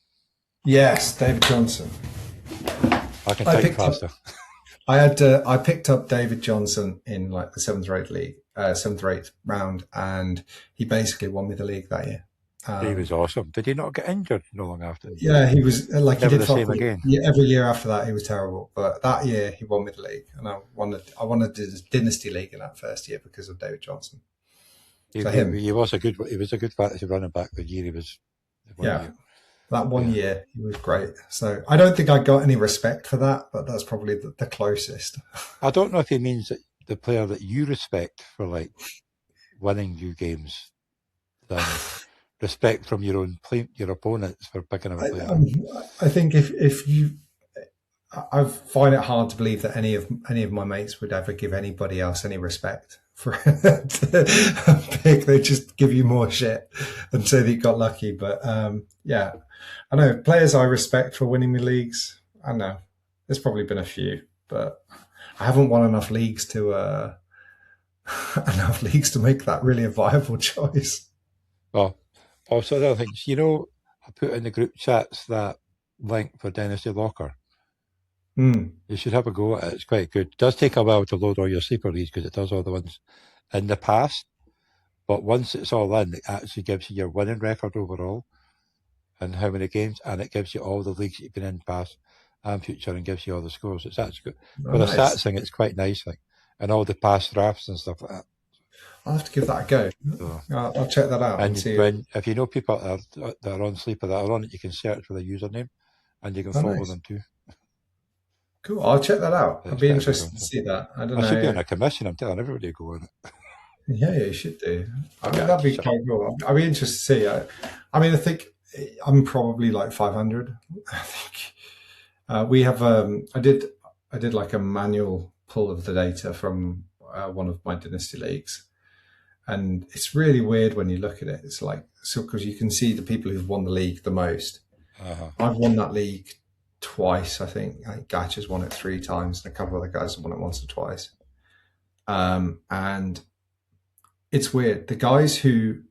Yes, David Johnson. I can type faster. I picked up David Johnson in like the seventh or eighth round, and he basically won me the league that year. He was awesome. Did he not get injured no long after? Yeah, he was like Never he did the same again. Yeah, every year after that he was terrible, but that year he won me the league, and I won a dynasty league in that first year because of David Johnson. He was a good fantasy running back the year he was. That one year he was great. So I don't think I got any respect for that, but that's probably the closest. I don't know if he means that the player that you respect for like winning you games than respect from your opponents for picking a player. I think if you, I find it hard to believe that any of my mates would ever give anybody else any respect for a pick. They just give you more shit and say that you got lucky. But yeah, I know players I respect for winning me leagues. I know there's probably been a few, but I haven't won enough leagues to make that really a viable choice. Well, also the other things, I put in the group chats that link for Dynasty Locker. You should have a go at it. It's quite good. It does take a while to load all your sleeper leagues because it does all the ones in the past. But once it's all in, it actually gives you your winning record overall and how many games, and it gives you all the leagues you've been in past and future and gives you all the scores. It's actually good. For the stats thing, it's quite nice, and all the past drafts and stuff like that. I'll have to give that a go. So, I'll check that out. And if you know people that are on Sleeper that are on it, you can search for their username and you can follow them too. Cool. I'll check that out. I'd be interested to see that. I don't know. I should be on a commission. I'm telling everybody to go on it. Yeah, you should do. I mean, that'd be quite cool. I'd be interested to see. I think I'm probably like 500. I think we have. I did like a manual pull of the data from one of my dynasty leagues. And it's really weird when you look at it. It's like, because you can see the people who've won the league the most. I've won that league twice, I think. Gatch has won it 3 times, and a couple of other guys have won it once or twice. And it's weird. The guys who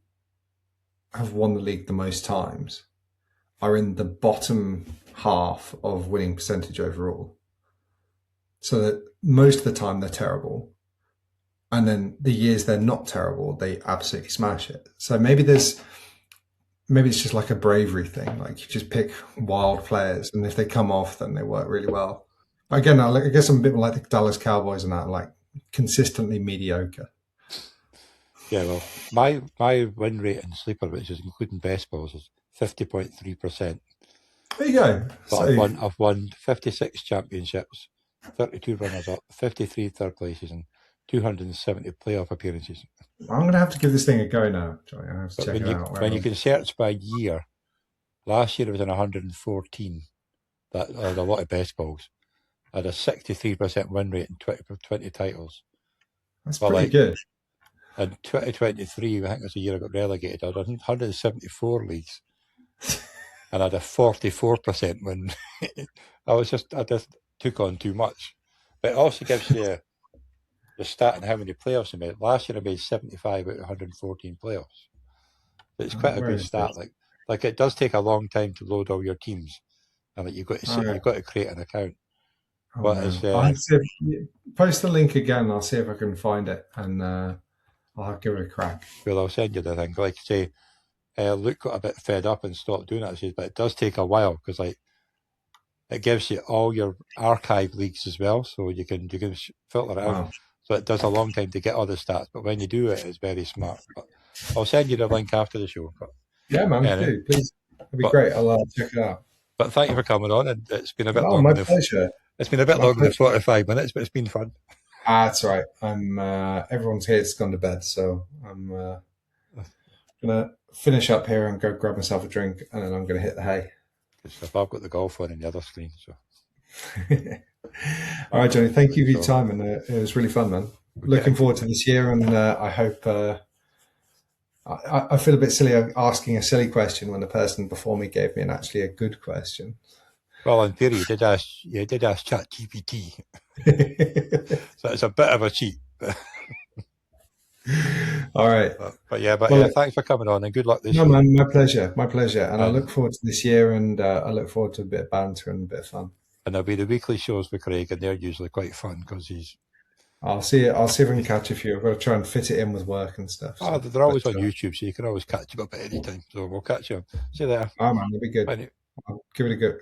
have won the league the most times are in the bottom half of winning percentage overall. So that most of the time they're terrible. And then the years they're not terrible, they absolutely smash it. So maybe it's just like a bravery thing. Like you just pick wild players, and if they come off, then they work really well. Again, I guess I'm a bit more like the Dallas Cowboys and that, like consistently mediocre. Yeah, well, my win rate in Sleeper, which is including best balls, is 50.3%. There you go. But I've won 56 championships, 32 runners up, 53 third places, and 270 playoff appearances. I'm going to have to give this thing a go now. I have to check it out. When you can search by year, last year it was in 114. That had a lot of best balls. I had a 63% win rate in 20 titles. That's pretty good. In 2023, I think it was the year I got relegated, I had 174 leagues. And I had a 44% win. I just took on too much. But it also gives you the stat and how many playoffs I made. Last year I made 75 out of 114 playoffs. But it's quite a good stat. Like it does take a long time to load all your teams, and you've got to create an account. Post the link again. I'll see if I can find it, and I'll give it a crack. Well, I'll send you the thing. Like say, Luke got a bit fed up and stopped doing it. But it does take a while because it gives you all your archive leagues as well, so you can filter it out. So it does a long time to get all the stats, but when you do it, it's very smart. But I'll send you the link after the show. Yeah, man, do please. It'd be great. I'll check it out. But thank you for coming on, and it's been a bit Oh, long. my pleasure. It's been a bit My longer than pleasure. 45 minutes, but it's been fun. That's all right. I'm everyone's here. It's gone to bed, so I'm gonna finish up here and go grab myself a drink, and then I'm gonna hit the hay. Good stuff. I've got the golf on the other screen. So. All right, Johnny. Thank you for your time, and it was really fun, man. Looking forward to this year, and I hope. I feel a bit silly asking a silly question when the person before me gave me actually a good question. Well, in theory, you did ask ChatGPT, so it's a bit of a cheat. All right. But yeah, thanks for coming on, and good luck this year. No, man, my pleasure. And I look forward to this year, and I look forward to a bit of banter and a bit of fun. And there'll be the weekly shows with Craig, and they're usually quite fun because he's. I'll see if I can catch a few. I've got to try and fit it in with work and stuff. So. They're always on YouTube, so you can always catch them up at any time. So we'll catch you. See you later. Oh, man, that'll be good. Bye. I'll give it a go.